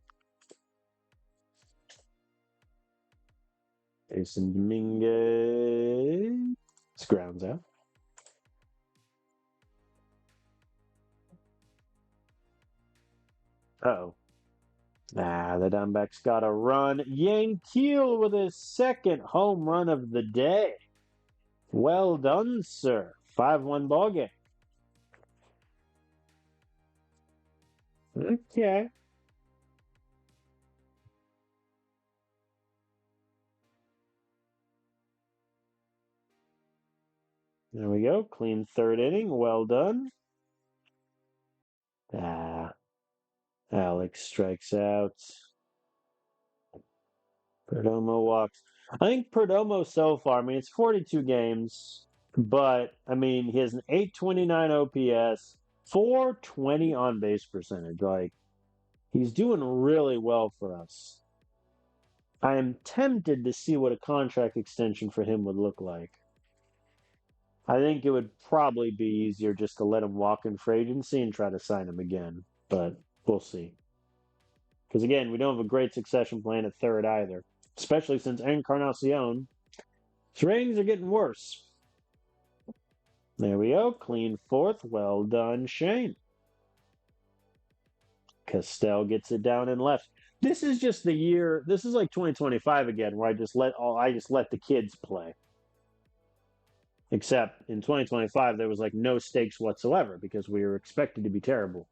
Jason Dominguez grounds out. Oh. The Diamondbacks got a run. Yankees with his second home run of the day. Well done, sir. 5-1 ball game. Okay. There we go. Clean third inning. Well done. Ah, Alex strikes out. Perdomo walks. I think Perdomo so far, I mean, it's 42 games, but I mean, he has an 829 OPS, 420 on base percentage. Like, he's doing really well for us. I am tempted to see what a contract extension for him would look like. I think it would probably be easier just to let him walk in free agency and try to sign him again, but we'll see. Because again, we don't have a great succession plan at third either, especially since Encarnacion. His ratings are getting worse. There we go. Clean fourth. Well done, Shane. Castell gets it down and left. This is just the year. This is like 2025 again, where I just let the kids play. Except in 2025, there was like no stakes whatsoever because we were expected to be terrible.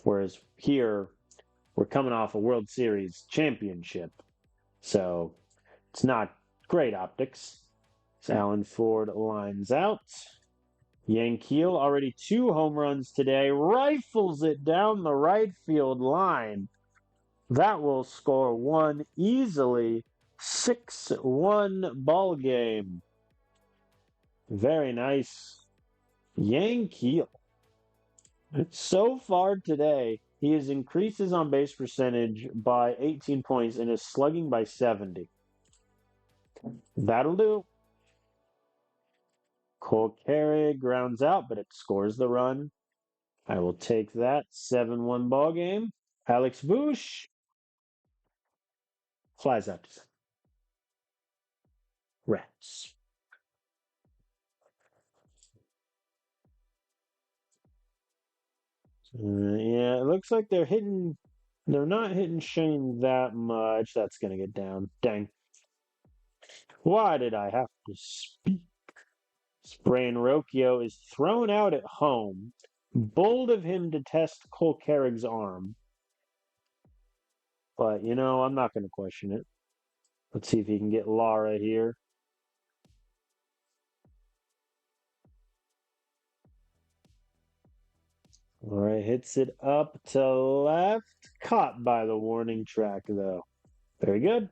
Whereas here, we're coming off a World Series championship. So it's not great optics. So Alan Ford lines out. Yankiel already 2 home runs today, rifles it down the right field line. That will score one easily. 6-1 ball game. Very nice. Yankiel. So far today, he has increased his on base percentage by 18 points and is slugging by 70. That'll do. Cole Carey grounds out, but it scores the run. I will take that. 7-1 ball game. Alex Bush flies out to Rats. Yeah, it looks like they're hitting. They're not hitting Shane that much. That's gonna get down. Dang. Why did I have to speak? Sprain Rocchio is thrown out at home. Bold of him to test Cole Carrick's arm. But, I'm not going to question it. Let's see if he can get Lara here. All right, hits it up to left. Caught by the warning track, though. Very good.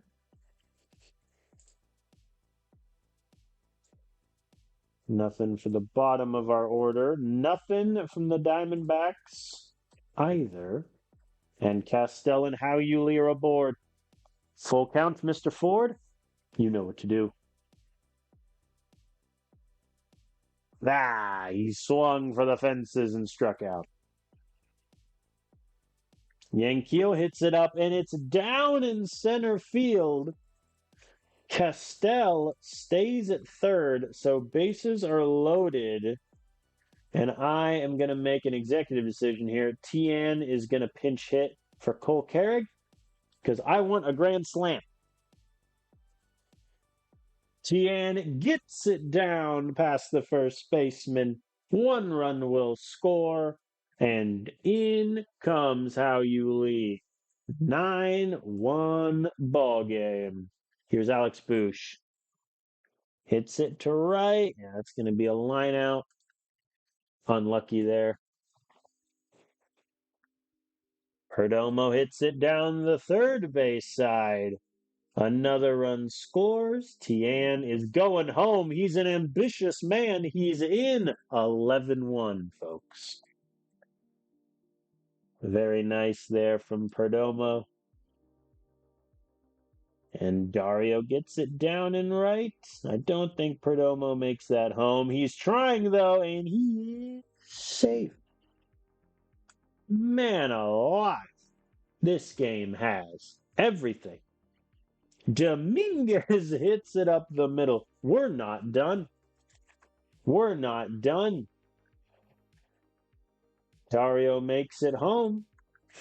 Nothing for the bottom of our order. Nothing from the Diamondbacks either. And Castell and Howley are aboard. Full count, Mr. Ford? You know what to do. He swung for the fences and struck out. Yankiel hits it up, and it's down in center field. Castell stays at third, so bases are loaded. And I am going to make an executive decision here. Tian is going to pinch hit for Cole Carrick because I want a grand slam. Tian gets it down past the first baseman. 1 run will score. And in comes Howley. 9-1 ball game. Here's Alex Bush. Hits it to right. Yeah, that's going to be a line out. Unlucky there. Perdomo hits it down the third base side. Another run scores. Tian is going home. He's an ambitious man. He's in 11-1, folks. Very nice there from Perdomo. And Dario gets it down and right. I don't think Perdomo makes that home. He's trying, though, and he is safe. Man alive. This game has everything. Dominguez hits it up the middle. We're not done. We're not done. Dario makes it home.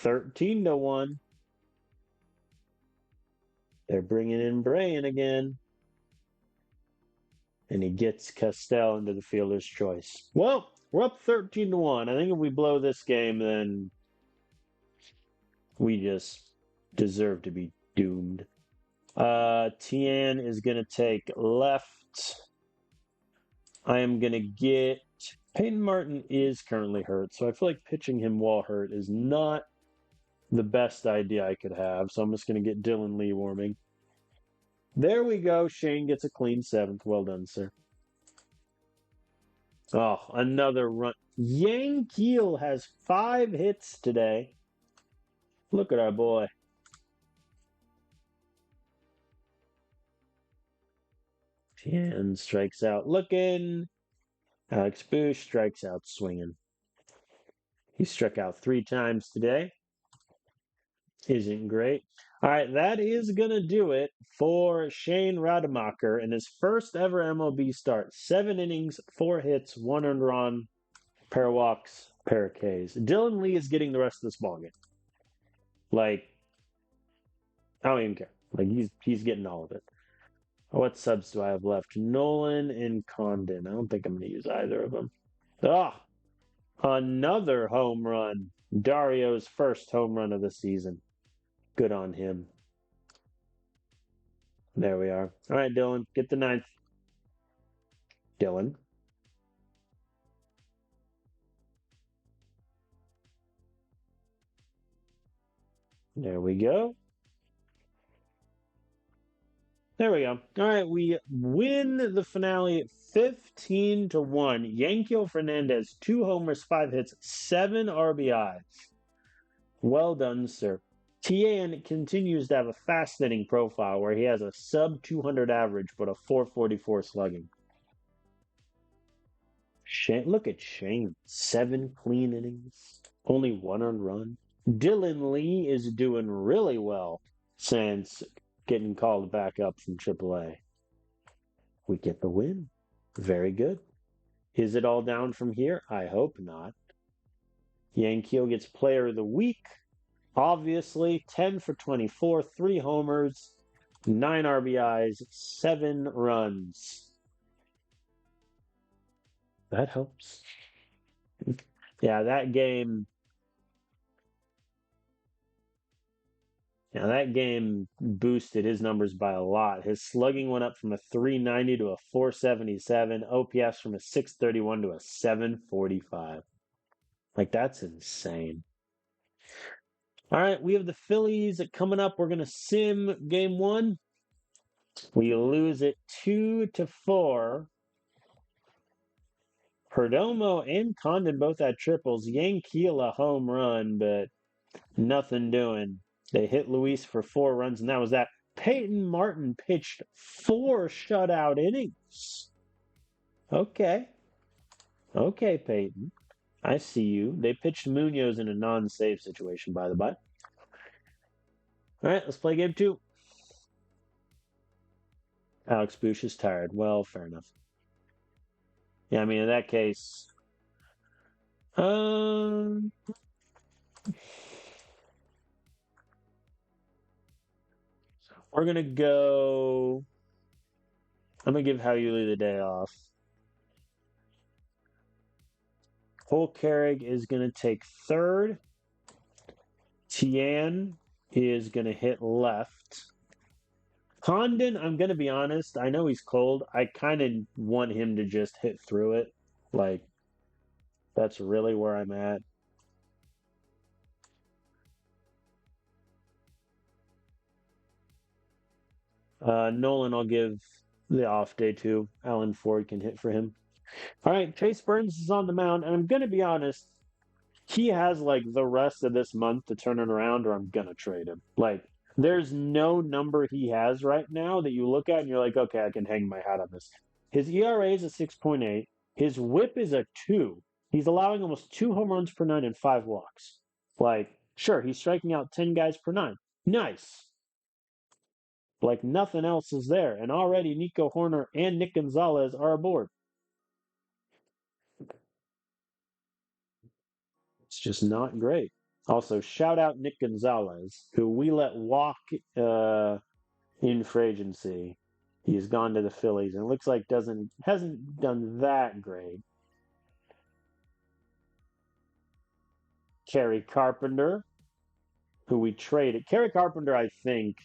13-1. They're bringing in Brain again. And he gets Castell into the fielder's choice. Well, we're up 13-1. I think if we blow this game, then we just deserve to be doomed. Tian is going to take left. I am going to get... Peyton Martin is currently hurt, so I feel like pitching him while hurt is not the best idea I could have. So I'm just going to get Dylan Lee warming. There we go. Shane gets a clean 7th. Well done, sir. Oh, another run. Yang Keel has 5 hits today. Look at our boy. Tian strikes out looking. Alex Bush strikes out swinging. He struck out 3 times today. Isn't great. All right, that is going to do it for Shane Rademacher in his first ever MLB start. 7 innings, 4 hits, 1 earned run, pair of walks, pair of Ks. Dylan Lee is getting the rest of this ballgame. Like, I don't even care. Like, he's getting all of it. What subs do I have left? Nolan and Condon. I don't think I'm going to use either of them. Ah, another home run. Dario's first home run of the season. Good on him. There we are. All right, Dylan, get the 9th. Dylan. There we go. There we go. All right, we win the finale 15-1. Yankiel Fernandez, 2 homers, 5 hits, 7 RBIs. Well done, sir. Tian continues to have a fascinating profile where he has a sub 200 average but a 444 slugging. Shane, look at Shane. 7 clean innings, only 1 earned run. Dylan Lee is doing really well since getting called back up from AAA. We get the win. Very good. Is it all down from here? I hope not. Yankiel gets player of the week. Obviously, 10 for 24, 3 homers, 9 RBIs, 7 runs. That helps. Yeah, that game boosted his numbers by a lot. His slugging went up from a 390 to a 477. OPS from a 631 to a 745. Like, that's insane. All right, we have the Phillies coming up. We're going to sim game 1. We lose it 2-4. Perdomo and Condon both had triples. Yankiel a home run, but nothing doing. They hit Luis for 4 runs, and that was that. Peyton Martin pitched 4 shutout innings. Okay. Okay, Peyton. I see you. They pitched Munoz in a non-save situation, by the by. All right, let's play game 2. Alex Bush is tired. Well, fair enough. Yeah, I mean, in that case... we're going to go... I'm going to give Hauli the day off. Cole Carrig is going to take third. Tian is going to hit left. Condon, I'm going to be honest, I know he's cold. I kind of want him to just hit through it. Like, that's really where I'm at. Nolan, I'll give the off day to. Alan Ford can hit for him. All right, Chase Burns is on the mound, and I'm going to be honest. He has like the rest of this month to turn it around, or I'm going to trade him. Like, there's no number he has right now that you look at and you're like, okay, I can hang my hat on this. His ERA is a 6.8. His whip is a 2. He's allowing almost 2 home runs per nine and 5 walks. Like, sure, he's striking out 10 guys per nine. Nice. Like nothing else is there. And already Nico Horner and Nick Gonzalez are aboard. It's just not great. Also, shout out Nick Gonzalez, who we let walk in free agency. He's gone to the Phillies and it looks like hasn't done that great. Kerry Carpenter, who we traded. Kerry Carpenter, I think,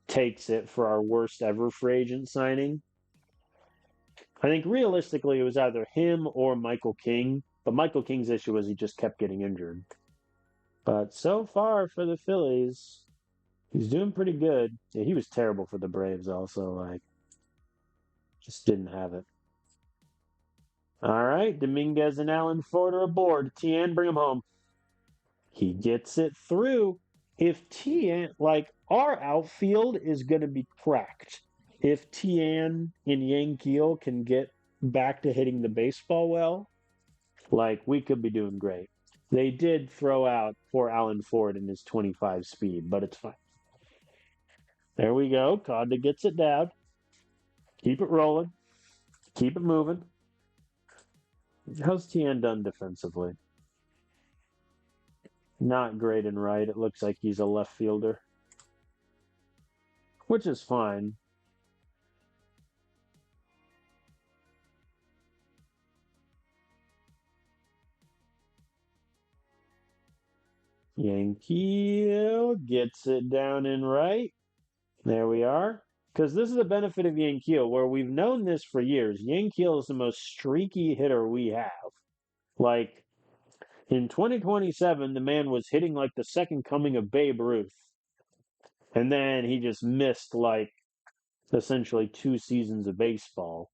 takes it for our worst ever free agent signing. I think realistically it was either him or Michael King, but Michael King's issue was he just kept getting injured. But so far for the Phillies, he's doing pretty good. Yeah, he was terrible for the Braves also, like just didn't have it. All right, Dominguez and Allen Ford are aboard. Tien, bring him home. He gets it through. If Tien, like our outfield is going to be cracked. If Tien and Yankeel can get back to hitting the baseball well, like we could be doing great. They did throw out poor Allen Ford in his 25 speed, but it's fine. There we go. Conda gets it down. Keep it rolling. Keep it moving. How's Tien done defensively? Not great in right. It looks like he's a left fielder, which is fine. Yankeel gets it down in right. There we are. Because this is the benefit of Yankeel, where we've known this for years. Yankeel is the most streaky hitter we have. Like, in 2027, the man was hitting like the second coming of Babe Ruth. And then he just missed like essentially 2 seasons of baseball.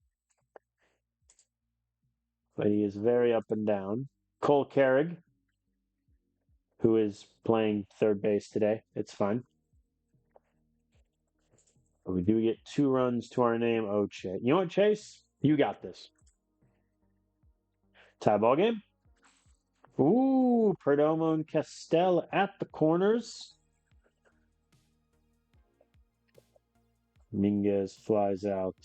But he is very up and down. Cole Carrig, who is playing third base today. It's fine. But we do get 2 runs to our name. Oh, Chase. You know what, Chase? You got this. Tie ball game. Ooh, Perdomo and Castell at the corners. Minguez flies out.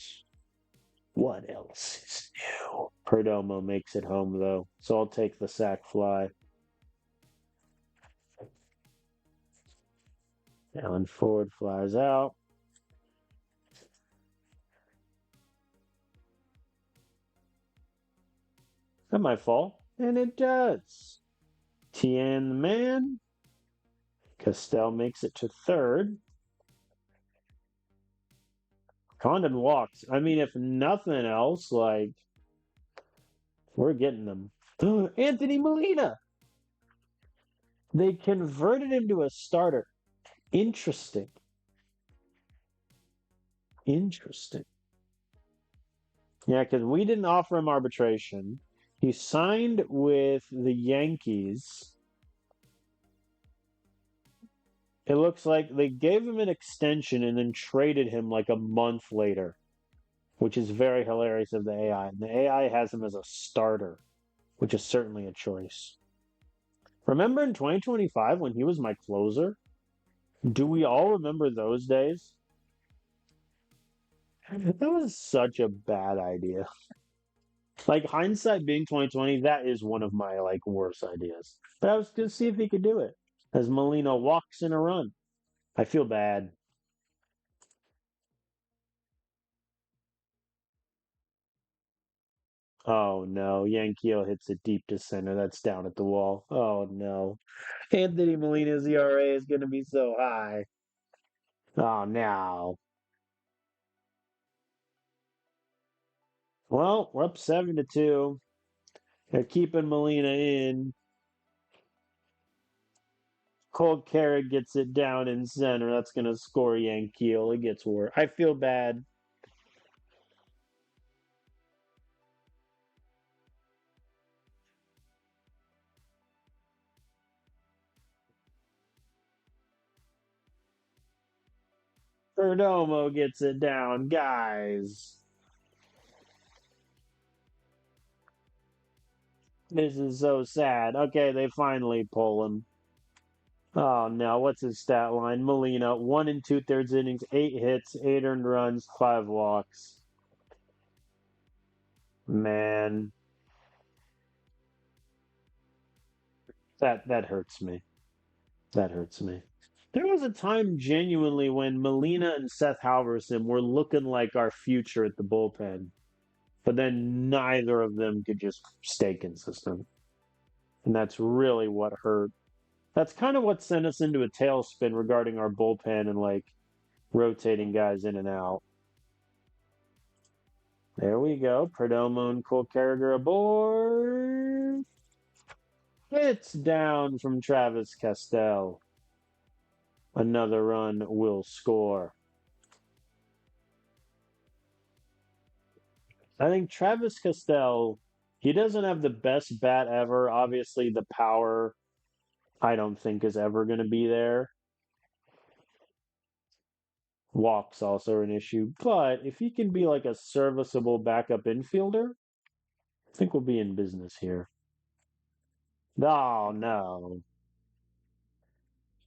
What else is new? Perdomo makes it home, though. So I'll take the sac fly. Alan Ford flies out. That might fall. And it does. Tien the man. Castell makes it to third. Condon walks. I mean, if nothing else, like, we're getting them. Anthony Molina. They converted him to a starter. Interesting. Interesting. Yeah, because we didn't offer him arbitration. He signed with the Yankees. It looks like they gave him an extension and then traded him like a month later, which is very hilarious of the AI. And the AI has him as a starter, which is certainly a choice. Remember in 2025 when he was my closer? Do we all remember those days? That was such a bad idea. Like hindsight being 2020, that is one of my like worst ideas. But I was gonna see if he could do it. As Molina walks in a run. I feel bad. Oh no, Yankeel hits it deep to center. That's down at the wall. Oh no. Anthony Molina's ERA is gonna be so high. Oh no. Well, we're up 7-2. They're keeping Molina in. Cold Carrot gets it down in center. That's going to score Yankeel. It gets worse. I feel bad. Perdomo gets it down. Guys, this is so sad. Okay, they finally pull him. Oh no, what's his stat line? Molina, 1 2/3 innings, 8 hits, 8 earned runs, 5 walks. Man, that hurts me. That hurts me. There was a time genuinely when Molina and Seth Halverson were looking like our future at the bullpen, but then neither of them could just stay consistent. And that's really what hurt. That's kind of what sent us into a tailspin regarding our bullpen and like rotating guys in and out. There we go. Perdomo and Cole Carragher aboard. It's down from Travis Castell. Another run will score. I think Travis Castell, he doesn't have the best bat ever. Obviously, the power, I don't think, is ever going to be there. Walks also an issue. But if he can be like a serviceable backup infielder, I think we'll be in business here. Oh, no.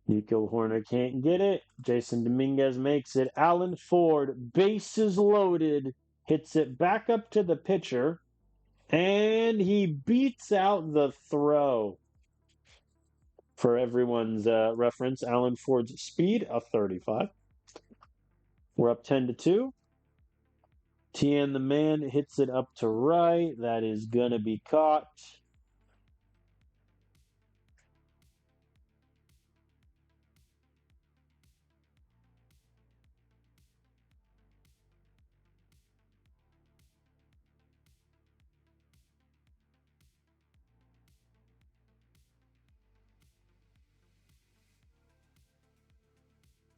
Nico Horner can't get it. Jason Dominguez makes it. Alan Ford, bases loaded, hits it back up to the pitcher, and he beats out the throw. For everyone's reference, Alan Ford's speed of 35. We're up 10-2. Tien the man hits it up to right. That is going to be caught.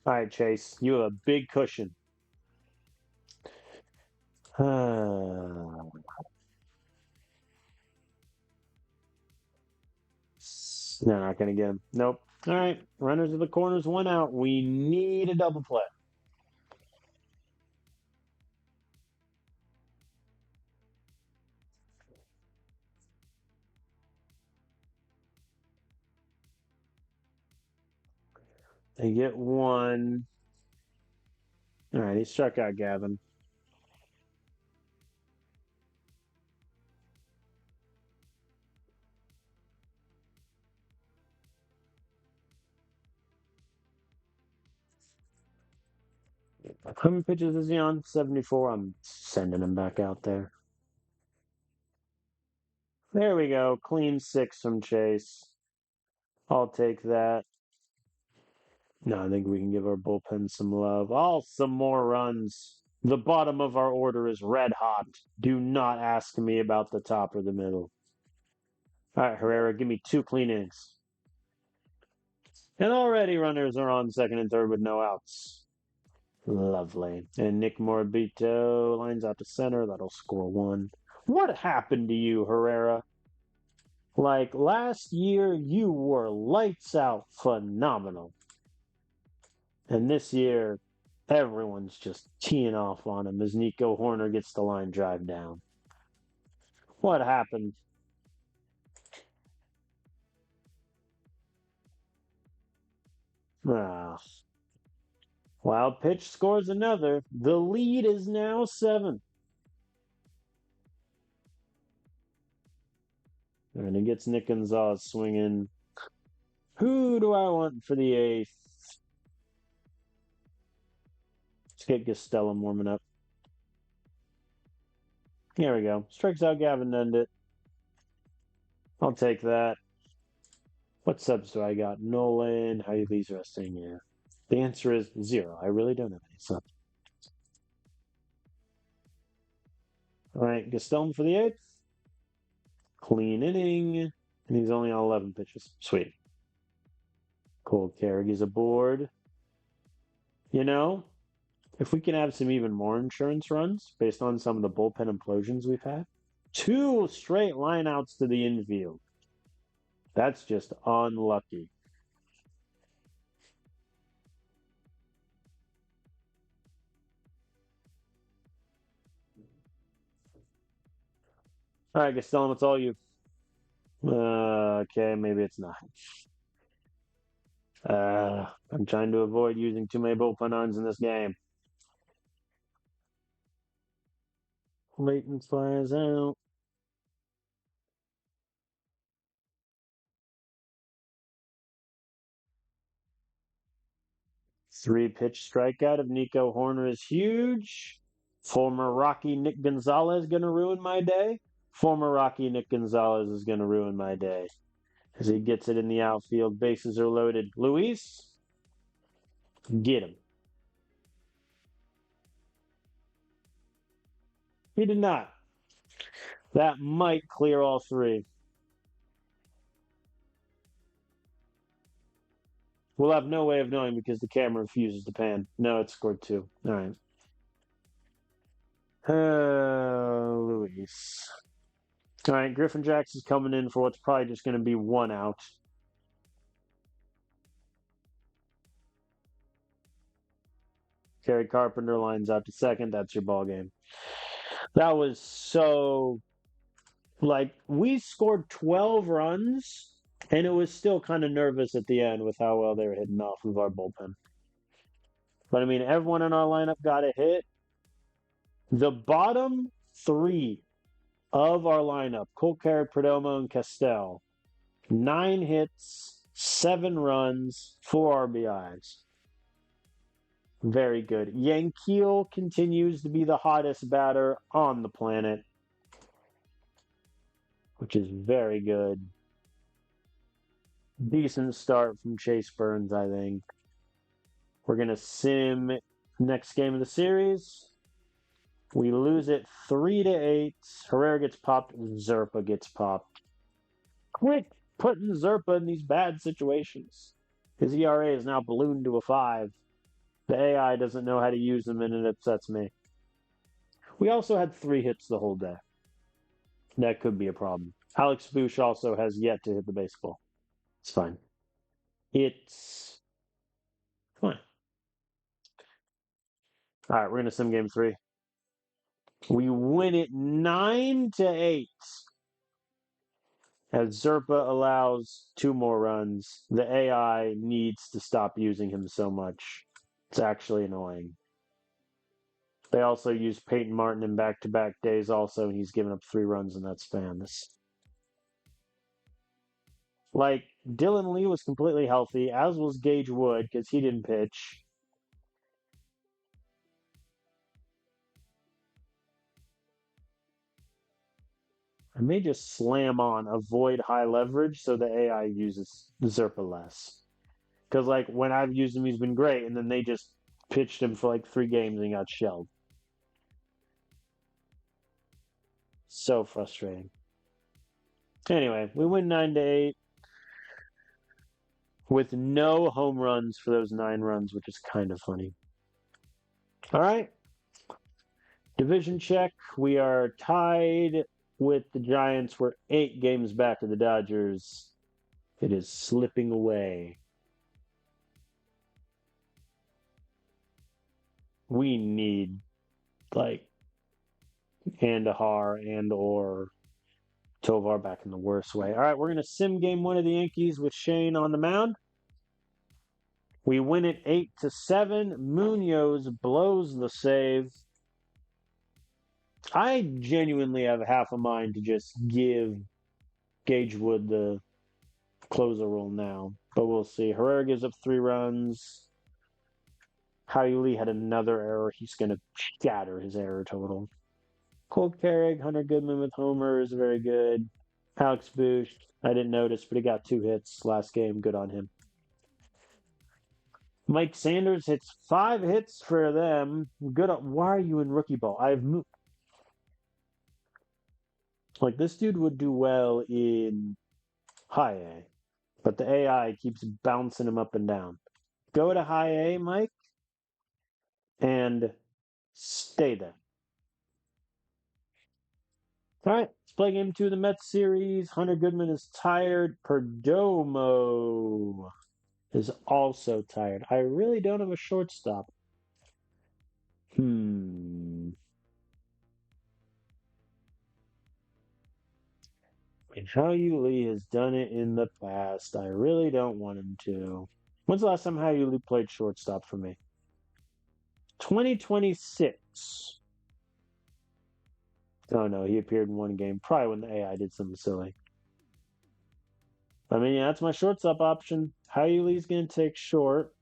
All right, Chase, you have a big cushion. No, not going to get him. Nope. All right, runners of the corners, 1 out. We need a double play. They get one. All right, he struck out Gavin. How many pitches is he on? 74. I'm sending him back out there. There we go. Clean 6 from Chase. I'll take that. No, I think we can give our bullpen some love. Oh, some more runs. The bottom of our order is red hot. Do not ask me about the top or the middle. All right, Herrera, give me 2 clean innings. And already runners are on second and third with no outs. Lovely. And Nick Morabito lines out to center. That'll score 1. What happened to you, Herrera? Like last year, you were lights out phenomenal. And this year, everyone's just teeing off on him as Nico Horner gets the line drive down. What happened? Ah. Wild pitch scores another. The lead is now 7. And he gets Nick Gonzalez swinging. Who do I want for the 8th? Let's get Gastelum warming up. Here we go. Strikes out Gavin Nundit. I'll take that. What subs do I got? Nolan, how are these resting here? The answer is 0. I really don't have any subs. All right, Gastelum for the 8th. Clean inning. And he's only on 11 pitches. Sweet. Cole Carrick is aboard. You know, if we can have some even more insurance runs based on some of the bullpen implosions we've had, two straight lineouts to the infield. That's just unlucky. All right, Gaston, it's all you. Okay, maybe it's not. I'm trying to avoid using too many bullpen arms in this game. Leighton flies out. Three-pitch strikeout of Nico Horner is huge. Former Rocky Nick Gonzalez going to ruin my day. Former Rocky Nick Gonzalez is going to ruin my day as he gets it in the outfield. Bases are loaded. Luis, get him. He did not. That might clear all three. We'll have no way of knowing because the camera refuses to pan. No, it scored two. All right. Luis. All right, Griffin Jackson's coming in for what's probably just going to be one out. Kerry Carpenter lines out to second. That's your ball game. That was so like we scored 12 runs and it was still kind of nervous at the end with how well they were hitting off of our bullpen. But I mean, everyone in our lineup got a hit. The bottom three of our lineup, Colcar, Perdomo, and Castell, 9 hits, 7 runs, 4 RBIs. Very good. Yankiel continues to be the hottest batter on the planet, which is very good. Decent start from Chase Burns, I think. We're going to sim next game of the series. We lose it 3-8. Herrera gets popped. Zerpa gets popped. Quit putting Zerpa in these bad situations. His ERA is now ballooned to a 5. The AI doesn't know how to use them, and it upsets me. We also had 3 hits the whole day. That could be a problem. Alex Bush also has yet to hit the baseball. It's fine. It's fine. All right, we're going to sim game 3. We win it 9-8. As Zerpa allows 2 more runs, the AI needs to stop using him so much. It's actually annoying. They also use Peyton Martin in back-to-back days also, and he's given up 3 runs in that span. Like, Dylan Lee was completely healthy, as was Gage Wood, because he didn't pitch. I may just slam on avoid high leverage so the AI uses Zerpa less. Because, like, when I've used him, he's been great, and then they just pitched him for, like, 3 games and he got shelled. So frustrating. Anyway, we win 9-8 with no home runs for those 9 runs, which is kind of funny. All right. Division check. We are tied with the Giants. We're 8 games back of the Dodgers. It is slipping away. We need, like, Kandahar and or Tovar back in the worst way. All right, we're going to sim game 1 of the Yankees with Shane on the mound. We win it 8-7. Munoz blows the save. I genuinely have half a mind to just give Gage Wood the closer role now, but we'll see. Herrera gives up 3 runs. Howie Lee had another error. He's going to shatter his error total. Cole Carrick, Hunter Goodman with homers, very good. Alex Bush, I didn't notice, but he got 2 hits last game. Good on him. Mike Sanders hits 5 hits for them. Good. Why are you in rookie ball? I've moved. Like, this dude would do well in high A. But the AI keeps bouncing him up and down. Go to high A, Mike, and stay there. All right, let's play game 2 of the Mets series. Hunter Goodman is tired. Perdomo is also tired. I really don't have a shortstop. And Hao Lee has done it in the past. I really don't want him to. When's the last time Hao Lee played shortstop for me? 2026. Oh no, he appeared in one game, probably when the AI did something silly. I mean, yeah, that's my shortstop option. Hao Lee's going to take short.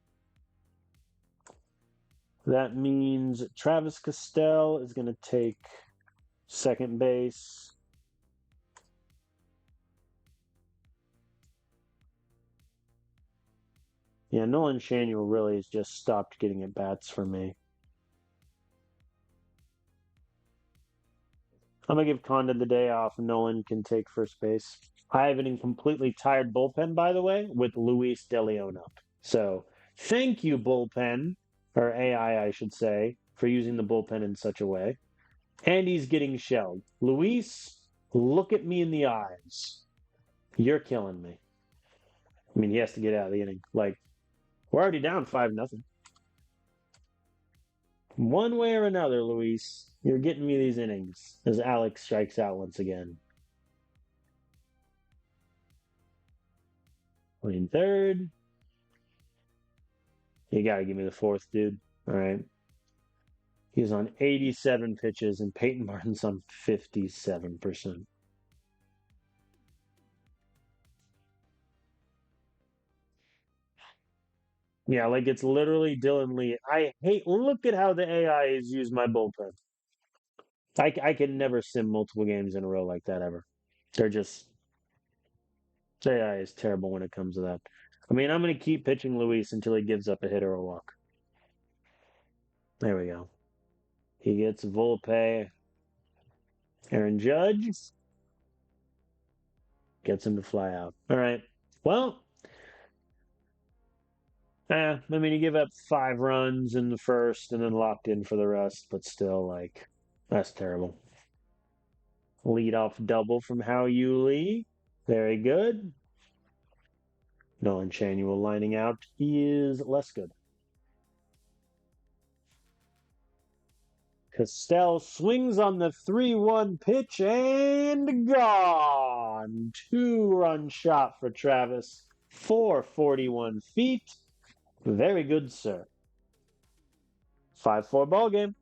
That means Travis Castell is going to take second base. Yeah, Nolan Shanuel really has just stopped getting at bats for me. I'm going to give Condon the day off. Nolan can take first base. I have an completely tired bullpen, by the way, with Luis De Leon up. So thank you, bullpen, or AI, I should say, for using the bullpen in such a way. And he's getting shelled. Luis, look at me in the eyes. You're killing me. I mean, he has to get out of the inning. Like, we're already down 5-0. One way or another, Luis, you're getting me these innings as Alex strikes out once again. Playing third. You got to give me the fourth, dude. All right. He's on 87 pitches, and Peyton Martin's on 57%. Yeah, like it's literally Dylan Lee. I hate, look at how the AI has used my bullpen. I can never sim multiple games in a row like that ever. They're just, the AI is terrible when it comes to that. I mean, I'm going to keep pitching Luis until he gives up a hit or a walk. There we go. He gets Volpe. Aaron Judge gets him to fly out. All right. Well, I mean, he gave up 5 runs in the first and then locked in for the rest, but still, like, that's terrible. Leadoff double from Hao Lee. Very good. Nolan Shanuel lining out is less good. Castell swings on the 3-1 pitch and gone. 2-run shot for Travis. 441 feet. Very good, sir. 5-4 ball game.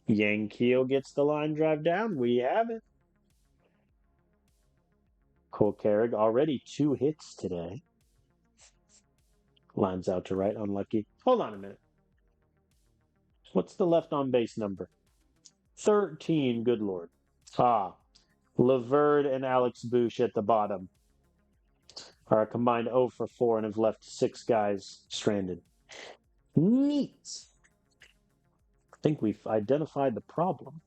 Yankees gets the line drive down. We have it. Cole Carrig already 2 hits today. Lines out to right, unlucky. Hold on a minute. What's the left on base number? 13, good lord. Laverde and Alex Bush at the bottom are a combined 0 for 4 and have left 6 guys stranded. Neat. I think we've identified the problem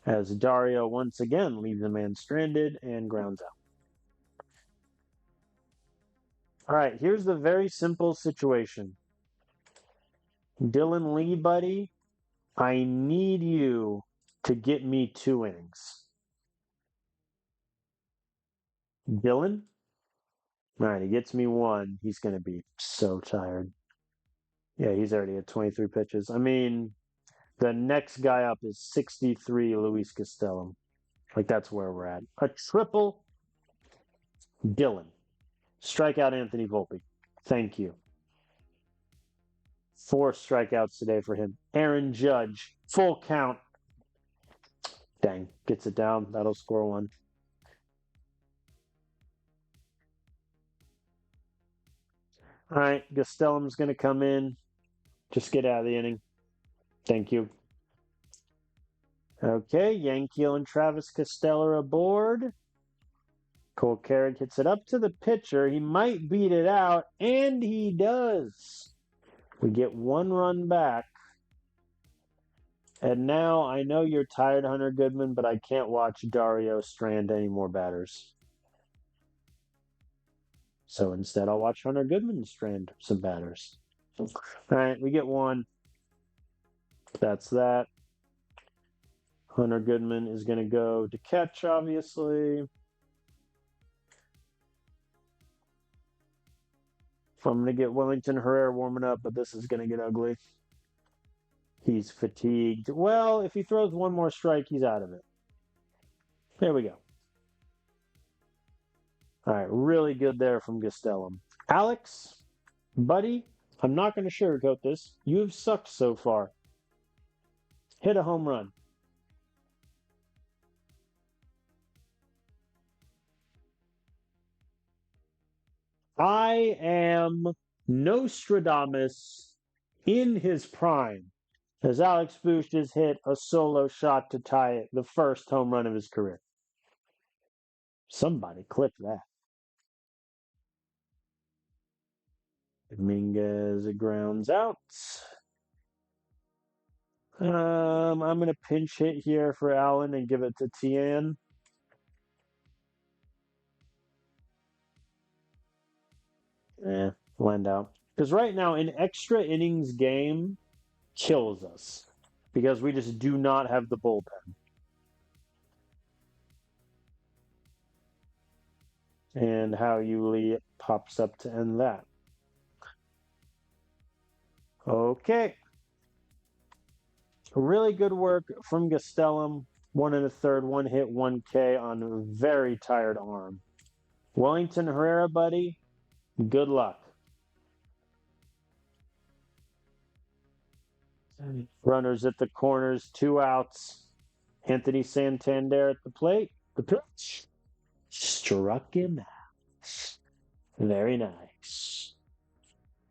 as Dario once again leaves a man stranded and grounds out. All right, here's the very simple situation. Dylan Lee, buddy, I need you to get me 2 innings. Dylan? All right, he gets me 1. He's going to be so tired. Yeah, he's already at 23 pitches. I mean, the next guy up is 63, Luis Castellum. Like, that's where we're at. A triple, Dylan. Strikeout, Anthony Volpe. Thank you. 4 strikeouts today for him. Aaron Judge, full count. Dang, gets it down. That'll score 1. All right, Gastelum's going to come in. Just get out of the inning. Thank you. Okay, Yankiel and Travis Castell are aboard. Cole Carrig hits it up to the pitcher. He might beat it out, and he does. We get 1 run back. And now I know you're tired, Hunter Goodman, but I can't watch Dario strand any more batters. So instead, I'll watch Hunter Goodman strand some batters. All right, we get one. That's that. Hunter Goodman is going to go to catch, obviously. I'm going to get Wellington Herrera warming up, but this is going to get ugly. He's fatigued. Well, if he throws one more strike, he's out of it. There we go. All right, really good there from Gastelum. Alex, buddy, I'm not going to sugarcoat this. You've sucked so far. Hit a home run. I am Nostradamus in his prime as Alex Bush has hit a solo shot to tie it, the first home run of his career. Somebody clip that. Dominguez grounds out. I'm going to pinch hit here for Allen and give it to Tien. Land out. Because right now, an extra innings game kills us because we just do not have the bullpen. And how Yuli pops up to end that. Okay. Really good work from Gastelum. 1 1/3, 1 hit, 1 K on a very tired arm. Wellington Herrera, buddy, good luck. Runners at the corners, 2 outs. Anthony Santander at the plate. The pitch struck him out. Very nice.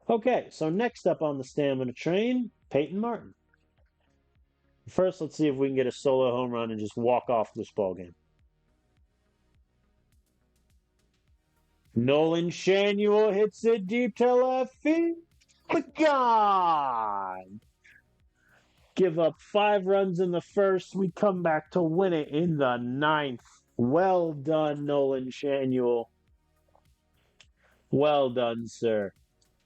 Okay, so next up on the stamina train, Peyton Martin. First, let's see if we can get a solo home run and just walk off this ball game. Nolan Shanuel hits it deep to left field. God! Give up 5 runs in the first. We come back to win it in the 9th. Well done, Nolan Shanuel. Well done, sir.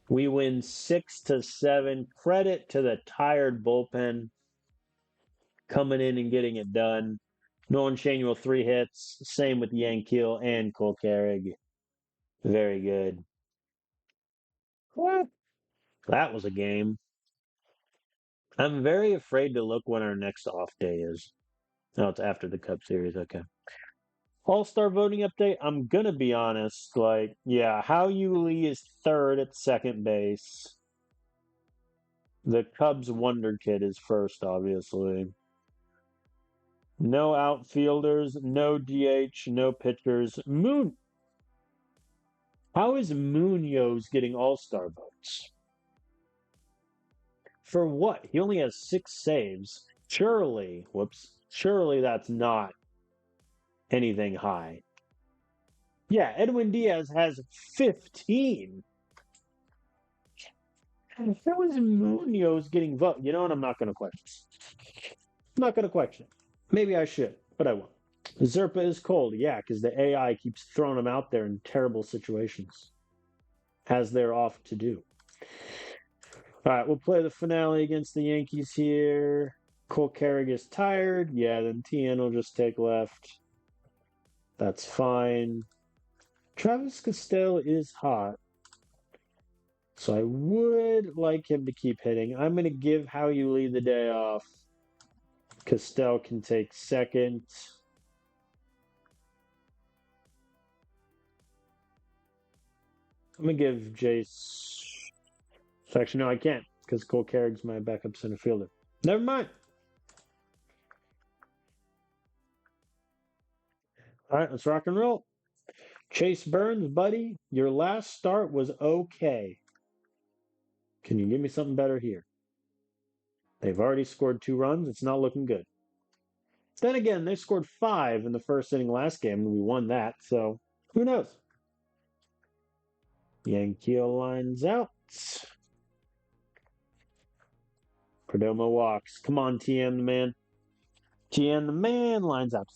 We win 6-7. Credit to the tired bullpen coming in and getting it done. Nolan Shanuel 3 hits. Same with Yankiel and Cole Carrig. Very good. What? That was a game. I'm very afraid to look when our next off day is. Oh, it's after the Cup Series. Okay. All-Star voting update. I'm going to be honest. How Yuli is 3rd at second base. The Cubs Wonder Kid is 1st, obviously. No outfielders, no DH, no pitchers. Moon. How is Munoz getting All-Star votes? For what? He only has 6 saves. Surely that's not anything high. Yeah, Edwin Diaz has 15. If it was Munoz getting vote, you know what? I'm not going to question. I'm not going to question. Maybe I should, but I won't. Zerpa is cold. Yeah, because the AI keeps throwing him out there in terrible situations, as they're off to do. All right, we'll play the finale against the Yankees here. Cole Carrig is tired. Yeah, then Tien will just take left. That's fine. Travis Castell is hot. So I would like him to keep hitting. I'm going to give How You Lead the day off. Castell can take second. I'm going to give Jace... Actually, no, I can't because Cole Carrick's my backup center fielder. Never mind. All right, let's rock and roll. Chase Burns, buddy, your last start was okay. Can you give me something better here? They've already scored 2 runs. It's not looking good. Then again, they scored 5 in the first inning last game, and we won that, so who knows? Yankiel lines out. Perdomo walks. Come on, TM the man. TM the man lines up.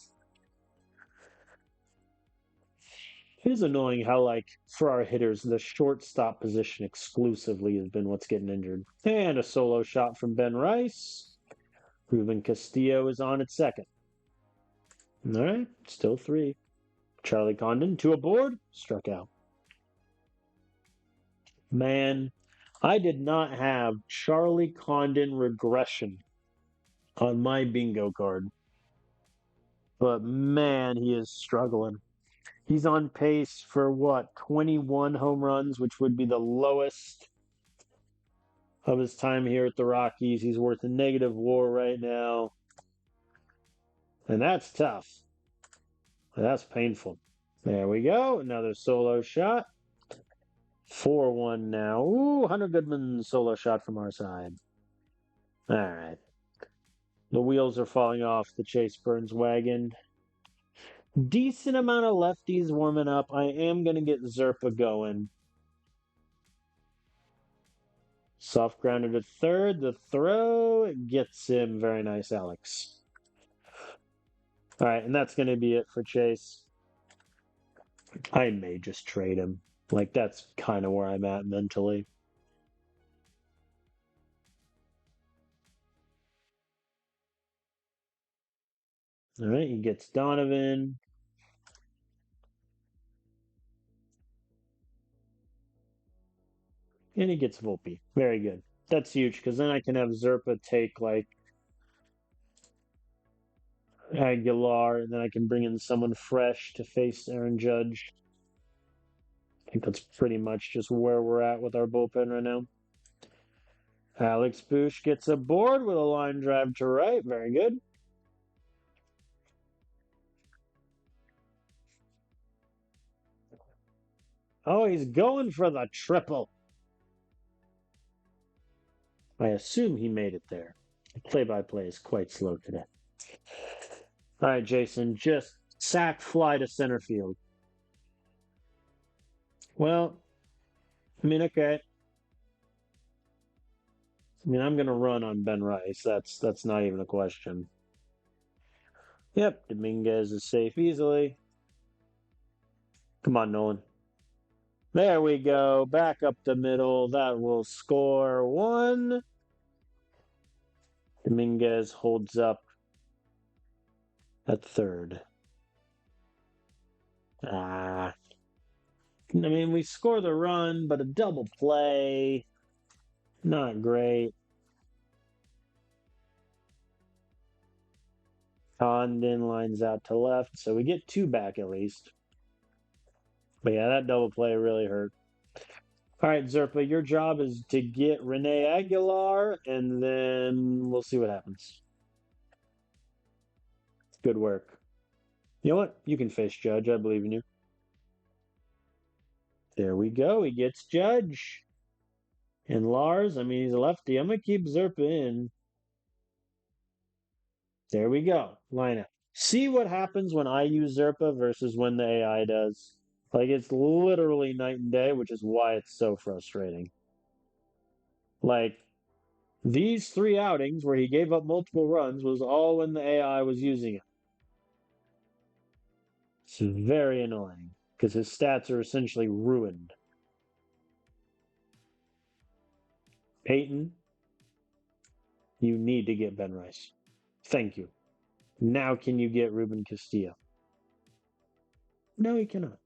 It is annoying how, like, for our hitters, the shortstop position exclusively has been what's getting injured. And a solo shot from Ben Rice. Ruben Castillo is on at second. All right, still three. Charlie Condon, two aboard, struck out. Man, I did not have Charlie Condon regression on my bingo card. But man, he is struggling. He's on pace for what, 21 home runs, which would be the lowest of his time here at the Rockies. He's worth a negative WAR right now. And that's tough. That's painful. There we go. Another solo shot. 4-1 now. Ooh, Hunter Goodman solo shot from our side. All right. The wheels are falling off the Chase Burns wagon. Decent amount of lefties warming up. I am going to get Zerpa going. Soft grounder to third. The throw gets him. Very nice, Alex. All right, and that's going to be it for Chase. I may just trade him. Like, that's kind of where I'm at mentally. All right, he gets Donovan. And he gets Volpe. Very good. That's huge because then I can have Zerpa take like Aguilar, and then I can bring in someone fresh to face Aaron Judge. I think that's pretty much just where we're at with our bullpen right now. Alex Bush gets aboard with a line drive to right. Very good. Oh, he's going for the triple. I assume he made it there. Play-by-play is quite slow today. All right, Jason, just sack fly to center field. Well, I mean, okay. I mean, I'm going to run on Ben Rice. That's not even a question. Yep, Dominguez is safe easily. Come on, Nolan. There we go. Back up the middle. That will score one. Dominguez holds up at third. I mean, we score the run, but a double play. Not great. Condon lines out to left, so we get two back at least. But yeah, that double play really hurt. All right, Zerpa, your job is to get Rene Aguilar, and then we'll see what happens. Good work. You know what? You can face Judge. I believe in you. There we go. He gets Judge. And Lars, I mean, he's a lefty. I'm going to keep Zerpa in. There we go. Lineup. See what happens when I use Zerpa versus when the AI does. Like, it's literally night and day, which is why it's so frustrating. Like, these three outings where he gave up multiple runs was all when the AI was using it. It's very annoying because his stats are essentially ruined. Peyton, you need to get Ben Rice. Thank you. Now can you get Ruben Castillo? No, he cannot.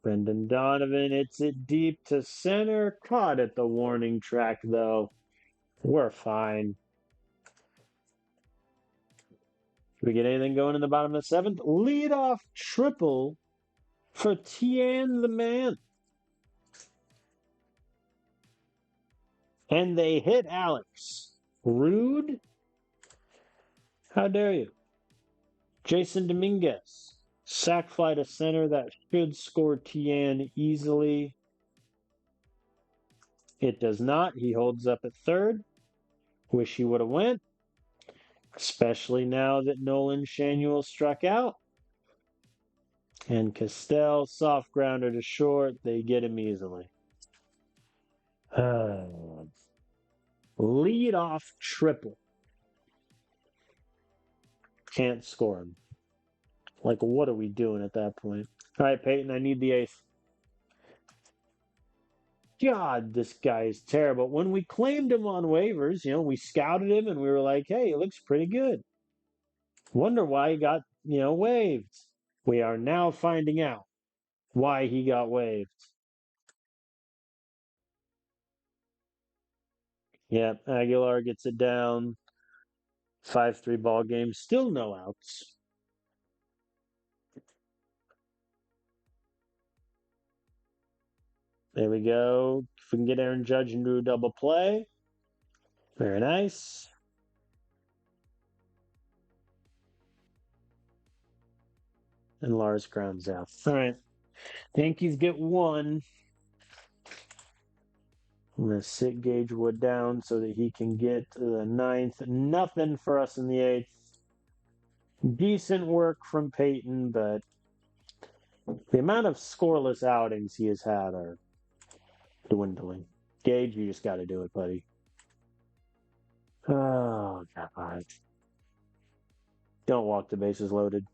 Brendan Donovan hits it deep to center. Caught at the warning track, though. We're fine. Do we get anything going in the bottom of the seventh? Leadoff triple for Tien the man. And they hit Alex. Rude? How dare you? Jason Dominguez. Sack fly to center. That should score Tien easily. It does not. He holds up at third. Wish he would have went. Especially now that Nolan Shanuel struck out. And Castell, soft grounder to short. They get him easily. Lead off triple. Can't score him. Like, what are we doing at that point? All right, Peyton, I need the eighth. God, this guy is terrible. When we claimed him on waivers, we scouted him and we were like, hey, he looks pretty good. Wonder why he got, waived. We are now finding out why he got waived. Yep, Aguilar gets it down. 5-3 ball game. Still no outs. There we go. If we can get Aaron Judge into a double play. Very nice. And Lars grounds out. All right. Yankees get one. I'm going to sit Gage Wood down so that he can get the ninth. Nothing for us in the eighth. Decent work from Peyton, but the amount of scoreless outings he has had are dwindling. Gage, you just got to do it, buddy. Oh, God. Don't walk the bases loaded.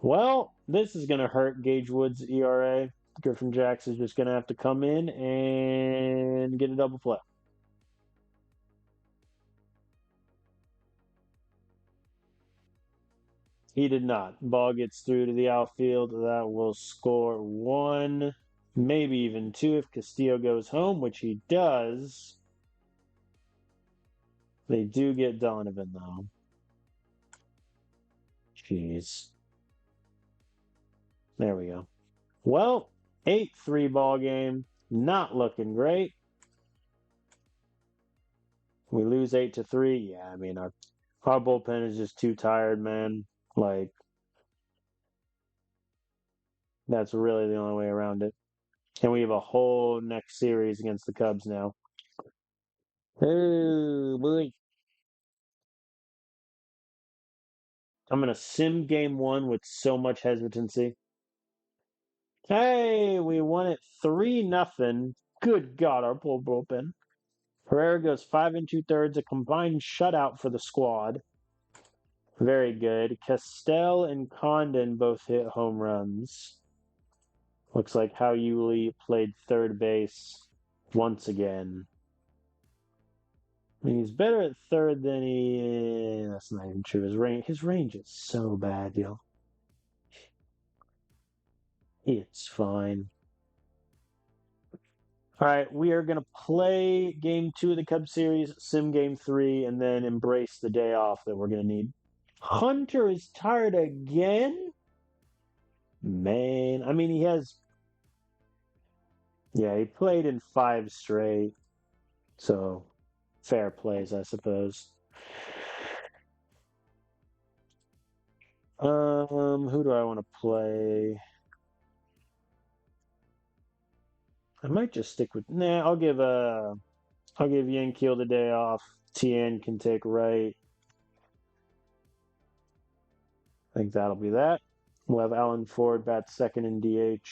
Well, this is going to hurt Gage Wood's ERA. Griffin Jax is just going to have to come in and get a double play. He did not. Ball gets through to the outfield. That will score one, maybe even two if Castillo goes home, which he does. They do get Donovan, though. Jeez. There we go. Well, 8-3 ball game. Not looking great. We lose 8-3. Yeah, I mean, our bullpen is just too tired, man. Like, that's really the only way around it. And we have a whole next series against the Cubs now. Oh, boy. I'm going to sim game one with so much hesitancy. Hey, we won it 3-0. Good God, our bullpen. Herrera goes 5 2/3, a combined shutout for the squad. Very good. Castell and Condon both hit home runs. Looks like Hao Yuli played third base once again. I mean, he's better at third than he is. That's not even true. His range is so bad, yo. It's fine. All right, we are going to play game 2 of the Cubs series, sim game 3, and then embrace the day off that we're going to need. Hunter is tired again? Man, I mean, he played in 5 straight. So, fair plays, I suppose. Who do I want to play? I might just stick with. Nah, I'll give Yankiel the day off. Tien can take right. I think that'll be that. We'll have Alan Ford bat second in DH.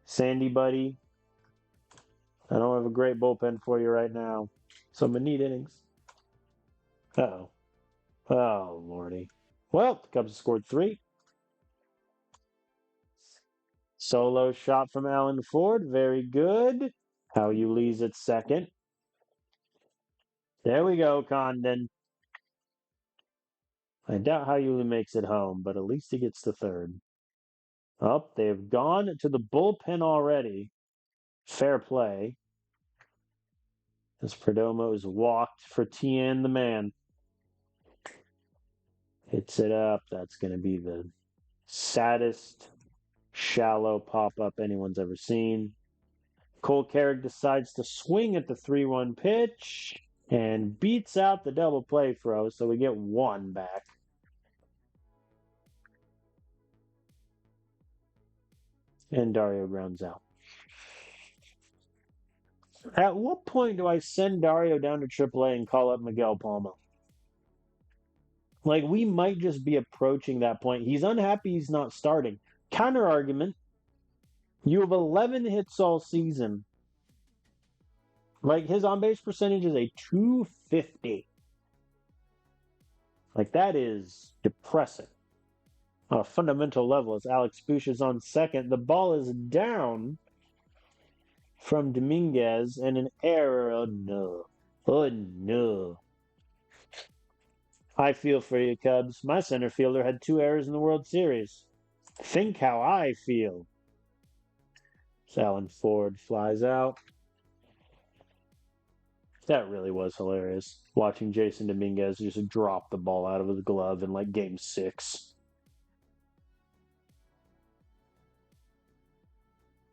Sandy buddy. I don't have a great bullpen for you right now. So I'm gonna need innings. Uh-oh. Oh, Lordy. Well, the Cubs scored 3. Solo shot from Alan Ford. Very good. How you leads at second. There we go, Condon. I doubt how Yuli makes it home, but at least he gets to third. Oh, they've gone to the bullpen already. Fair play. As Perdomo is walked for Tien the man. Hits it up. That's going to be the saddest shallow pop-up anyone's ever seen. Cole Carrick decides to swing at the 3-1 pitch and beats out the double play throw, so we get 1 back. And Dario grounds out. At what point do I send Dario down to AAA and call up Miguel Palma? Like, we might just be approaching that point. He's unhappy he's not starting. Counter argument, you have 11 hits all season. Like, his on-base percentage is a 250. Like, that is depressing. On a fundamental level, as Alex Bush is on second, the ball is down from Dominguez and an error. Oh no. Oh no. I feel for you, Cubs. My center fielder had 2 errors in the World Series. Think how I feel. Alan Ford flies out. That really was hilarious. Watching Jason Dominguez just drop the ball out of his glove in like game 6.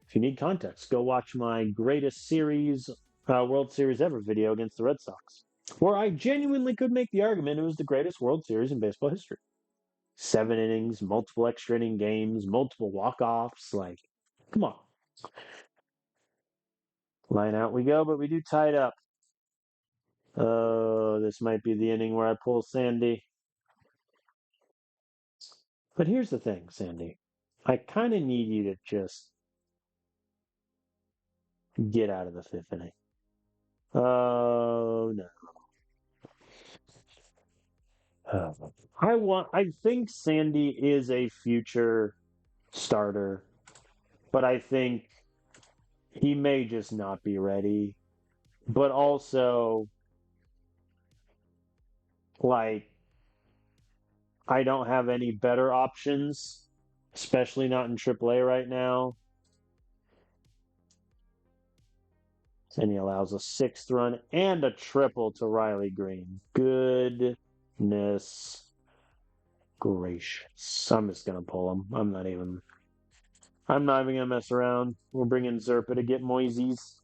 If you need context, go watch my greatest series, World Series ever video against the Red Sox, where I genuinely could make the argument it was the greatest World Series in baseball history. 7 innings, multiple extra inning games, multiple walk-offs. Like, come on. Line out we go, but we do tie it up. Oh, this might be the inning where I pull Sandy. But here's the thing, Sandy. I kind of need you to just get out of the 5th inning. Oh no. I think Sandy is a future starter, but I think he may just not be ready. But also, like, I don't have any better options, especially not in AAA right now. And he allows a 6th run and a triple to Riley Green. Goodness gracious. I'm just going to pull him. I'm not even going to mess around. We're bringing Zerpa to get Moises.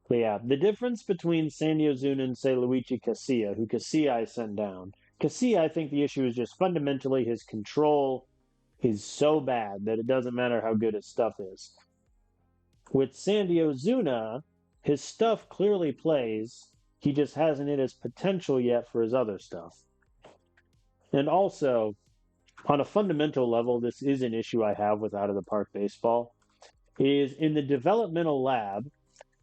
But yeah, the difference between Sandy Ozuna and, say, Luigi Casilla, who Casilla I sent down. Casilla, I think the issue is just fundamentally his control is so bad that it doesn't matter how good his stuff is. With Sandy Ozuna, his stuff clearly plays. He just hasn't hit his potential yet for his other stuff. And also, on a fundamental level, this is an issue I have with out of the park baseball, is in the developmental lab,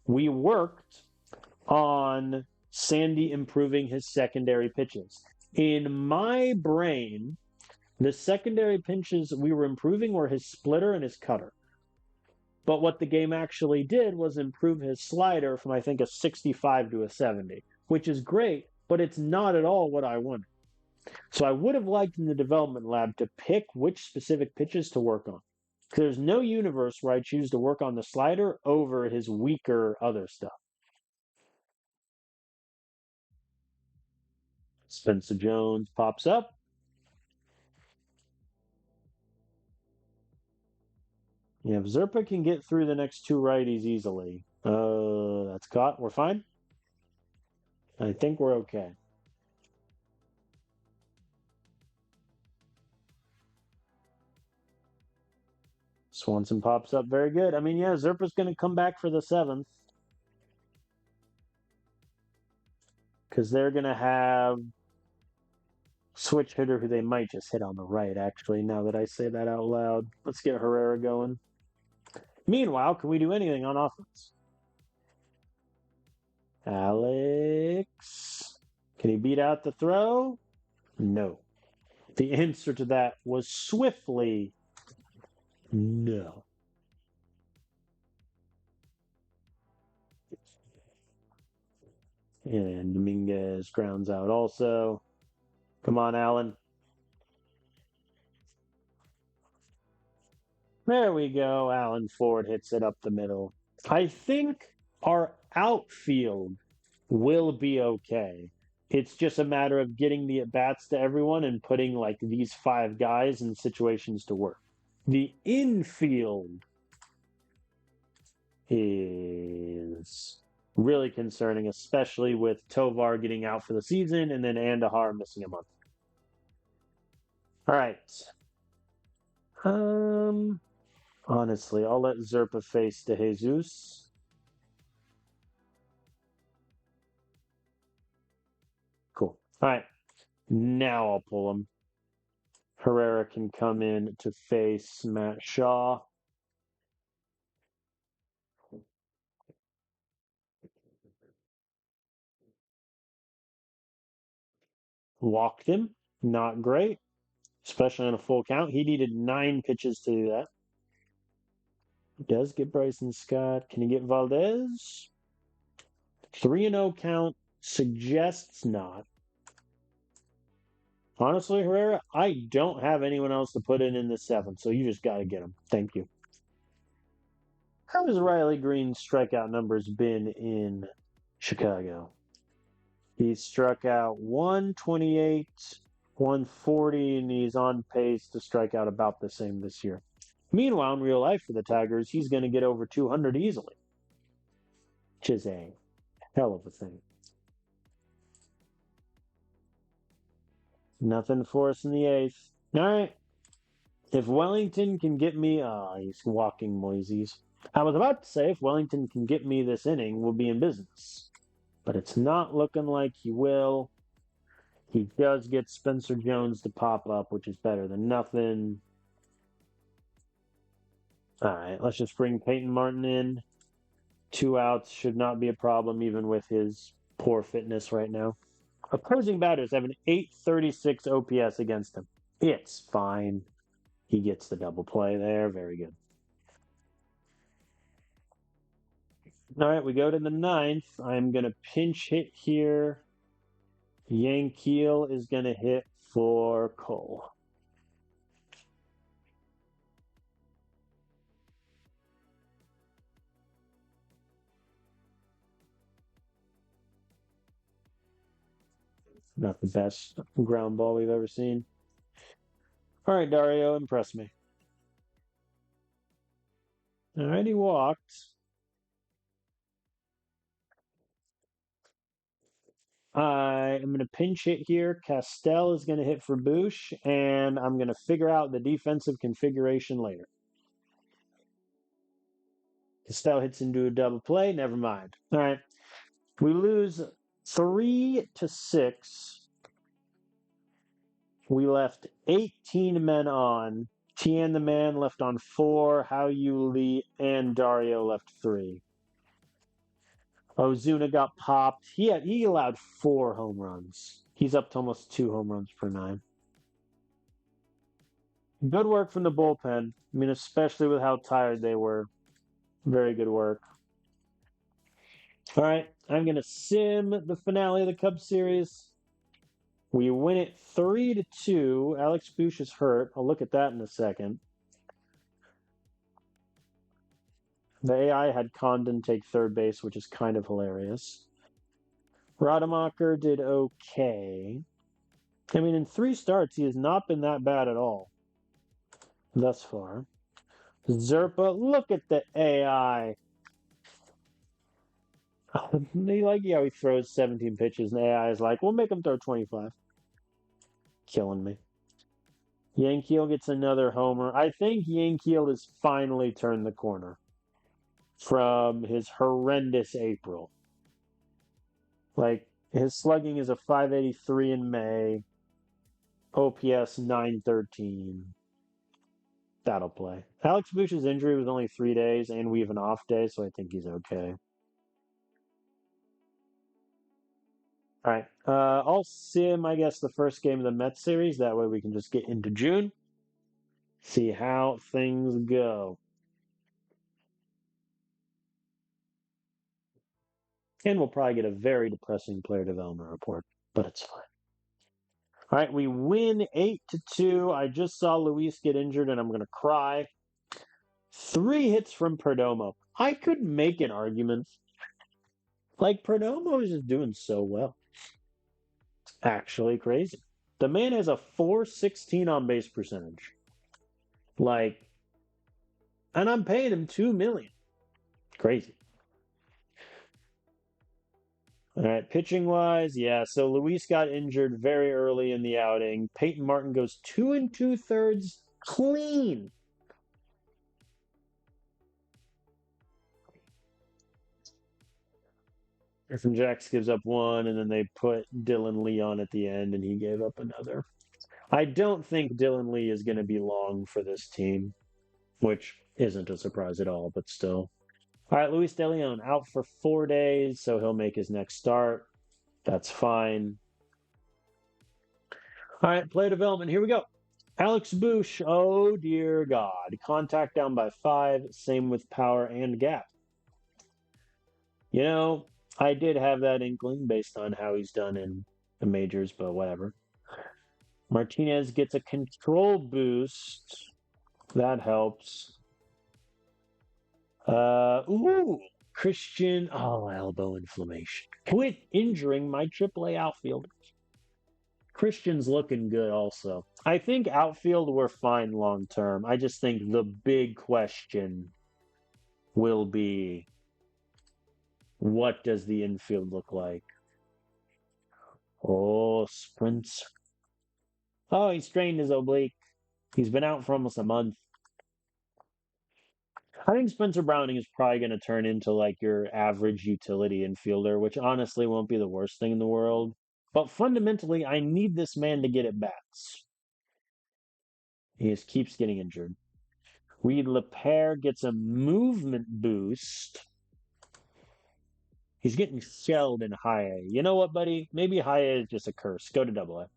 we worked on Sandy improving his secondary pitches. In my brain, the secondary pitches we were improving were his splitter and his cutter. But what the game actually did was improve his slider from, I think, a 65 to a 70, which is great, but it's not at all what I wanted. So I would have liked in the development lab to pick which specific pitches to work on. Because there's no universe where I choose to work on the slider over his weaker other stuff. Spencer Jones pops up. Yeah, if Zerpa can get through the next 2 righties easily. That's caught. We're fine. I think we're okay. Swanson pops up very good. I mean, yeah, Zerpa's going to come back for the 7th. Because they're going to have switch hitter who they might just hit on the right, actually, now that I say that out loud. Let's get Herrera going. Meanwhile, can we do anything on offense? Alex. Can he beat out the throw? No. The answer to that was swiftly no. And Dominguez grounds out also. Come on, Allen. There we go. Alan Ford hits it up the middle. I think our outfield will be okay. It's just a matter of getting the at-bats to everyone and putting like these 5 guys in situations to work. The infield is really concerning, especially with Tovar getting out for the season and then Andahar missing a month. All right. Honestly, I'll let Zerpa face De Jesus. Cool. All right. Now I'll pull him. Herrera can come in to face Matt Shaw. Walked him. Not great, especially on a full count. He needed 9 pitches to do that. Does get Bryson Scott. Can he get Valdez? 3-0 count suggests not. Honestly, Herrera, I don't have anyone else to put in the 7th, so you just got to get him. Thank you. How has Riley Green's strikeout numbers been in Chicago? He struck out 128, 140, and he's on pace to strike out about the same this year. Meanwhile, in real life for the Tigers, he's going to get over 200 easily, which is a hell of a thing. Nothing for us in the 8th. All right. If Wellington can get me, he's walking Moises. I was about to say, if Wellington can get me this inning, we'll be in business. But it's not looking like he will. He does get Spencer Jones to pop up, which is better than nothing. All right, let's just bring Peyton Martin in. 2 outs should not be a problem, even with his poor fitness right now. Opposing batters have an 836 OPS against him. It's fine. He gets the double play there. Very good. All right, we go to the 9th. I'm going to pinch hit here. Yankiel is going to hit for Cole. Not the best ground ball we've ever seen. All right, Dario, impress me. All right, he walked. I am going to pinch hit here. Castell is going to hit for Bush, and I'm going to figure out the defensive configuration later. Castell hits into a double play. Never mind. All right. We lose 3-6. We left 18 men on. Tien the man left on 4. Hao Yu Lee and Dario left 3. Ozuna got popped. He allowed 4 home runs. He's up to almost 2 home runs per 9. Good work from the bullpen. I mean, especially with how tired they were. Very good work. All right, I'm going to sim the finale of the Cubs series. We win it 3-2. Alex Bush is hurt. I'll look at that in a second. The AI had Condon take third base, which is kind of hilarious. Rademacher did okay. I mean, in 3 starts, he has not been that bad at all thus far. Zerpa, look at the AI. They like, yeah, he throws 17 pitches, and AI is like, we'll make him throw 25. Killing me. Yankiel gets another homer. I think Yankiel has finally turned the corner from his horrendous April. Like, his slugging is a 583 in May, OPS 913. That'll play. Alex Bush's injury was only 3 days, and we have an off day, so I think he's okay. All right. I'll sim, I guess, the first game of the Mets series. That way we can just get into June, see how things go. And we'll probably get a very depressing player development report, but it's fine. All right, we win 8-2. I just saw Luis get injured, and I'm going to cry. 3 hits from Perdomo. I could make an argument. Like, Perdomo is just doing so well. It's actually crazy. The man has a 416 on base percentage. Like, and I'm paying him $2 million. Crazy. All right, pitching wise, yeah. So Luis got injured very early in the outing. Peyton Martin goes 2 2/3 clean. Griffin Jacks gives up 1, and then they put Dylan Lee on at the end, and he gave up another. I don't think Dylan Lee is going to be long for this team, which isn't a surprise at all, but still. All right, Luis De Leon out for 4 days, so he'll make his next start. That's fine. All right, play development. Here we go. Alex Bush. Oh, dear God. Contact down by 5. Same with power and gap. You know, I did have that inkling based on how he's done in the majors, but whatever. Martinez gets a control boost. That helps. Ooh, Christian. Oh, elbow inflammation. Quit injuring my AAA outfield. Christian's looking good also. I think outfield we're fine long term. I just think the big question will be what does the infield look like? Oh, sprints. Oh, he strained his oblique. He's been out for almost a month. I think Spencer Browning is probably going to turn into like your average utility infielder, which honestly won't be the worst thing in the world. But fundamentally, I need this man to get at bats. He just keeps getting injured. Reed LePere gets a movement boost. He's getting shelled in high A. You know what, buddy? Maybe high A is just a curse. Go to double A.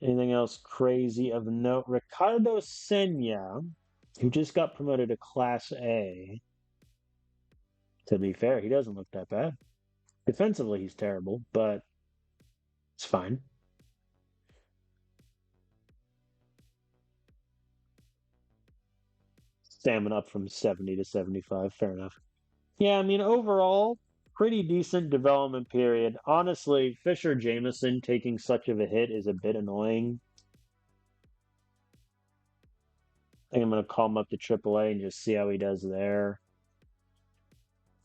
Anything else crazy of note? Ricardo Sena, who just got promoted to Class A. To be fair, he doesn't look that bad. Defensively, he's terrible, but it's fine. Stamina up from 70 to 75. Fair enough. Yeah, I mean, overall, pretty decent development period. Honestly, Fisher Jameson taking such of a hit is a bit annoying. I think I'm going to call him up to AAA and just see how he does there.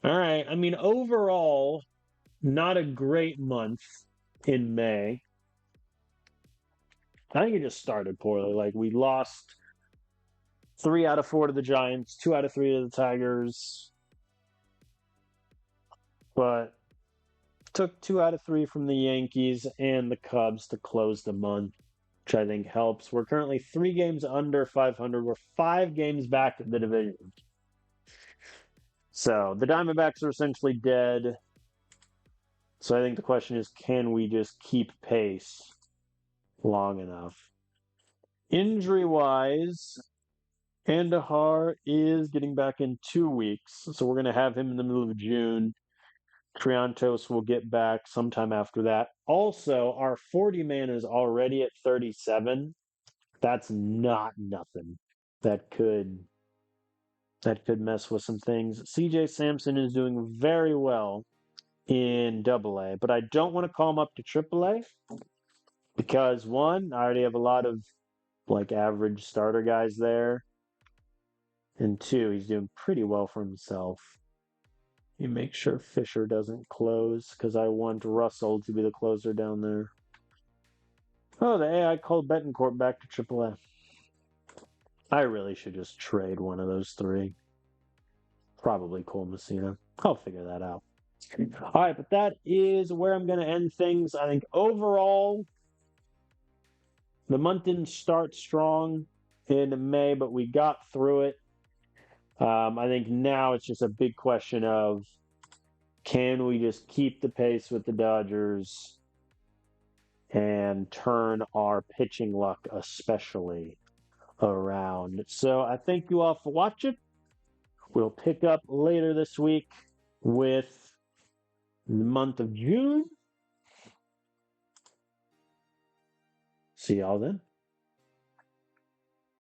All right. I mean, overall, not a great month in May. I think it just started poorly. Like, we lost 3 out of 4 to the Giants, 2 out of 3 to the Tigers, but took 2 out of 3 from the Yankees and the Cubs to close the month, which I think helps. We're currently 3 games under 500. We're 5 games back at the division. So the Diamondbacks are essentially dead. So I think the question is, can we just keep pace long enough? Injury-wise, Andahar is getting back in 2 weeks. So we're going to have him in the middle of June. Triantos will get back sometime after that. Also, our 40 man is already at 37. That's not nothing. That could mess with some things. CJ Sampson is doing very well in double A, but I don't want to call him up to triple A because one, I already have a lot of like average starter guys there. And two, he's doing pretty well for himself. You make sure Fisher doesn't close because I want Russell to be the closer down there. Oh, the AI called Betancourt back to AAA. I really should just trade one of those 3. Probably Cole Messina. I'll figure that out. All right, but that is where I'm going to end things. I think overall, the month didn't start strong in May, but we got through it. I think now it's just a big question of can we just keep the pace with the Dodgers and turn our pitching luck especially around. So I thank you all for watching. We'll pick up later this week with the month of June. See y'all then.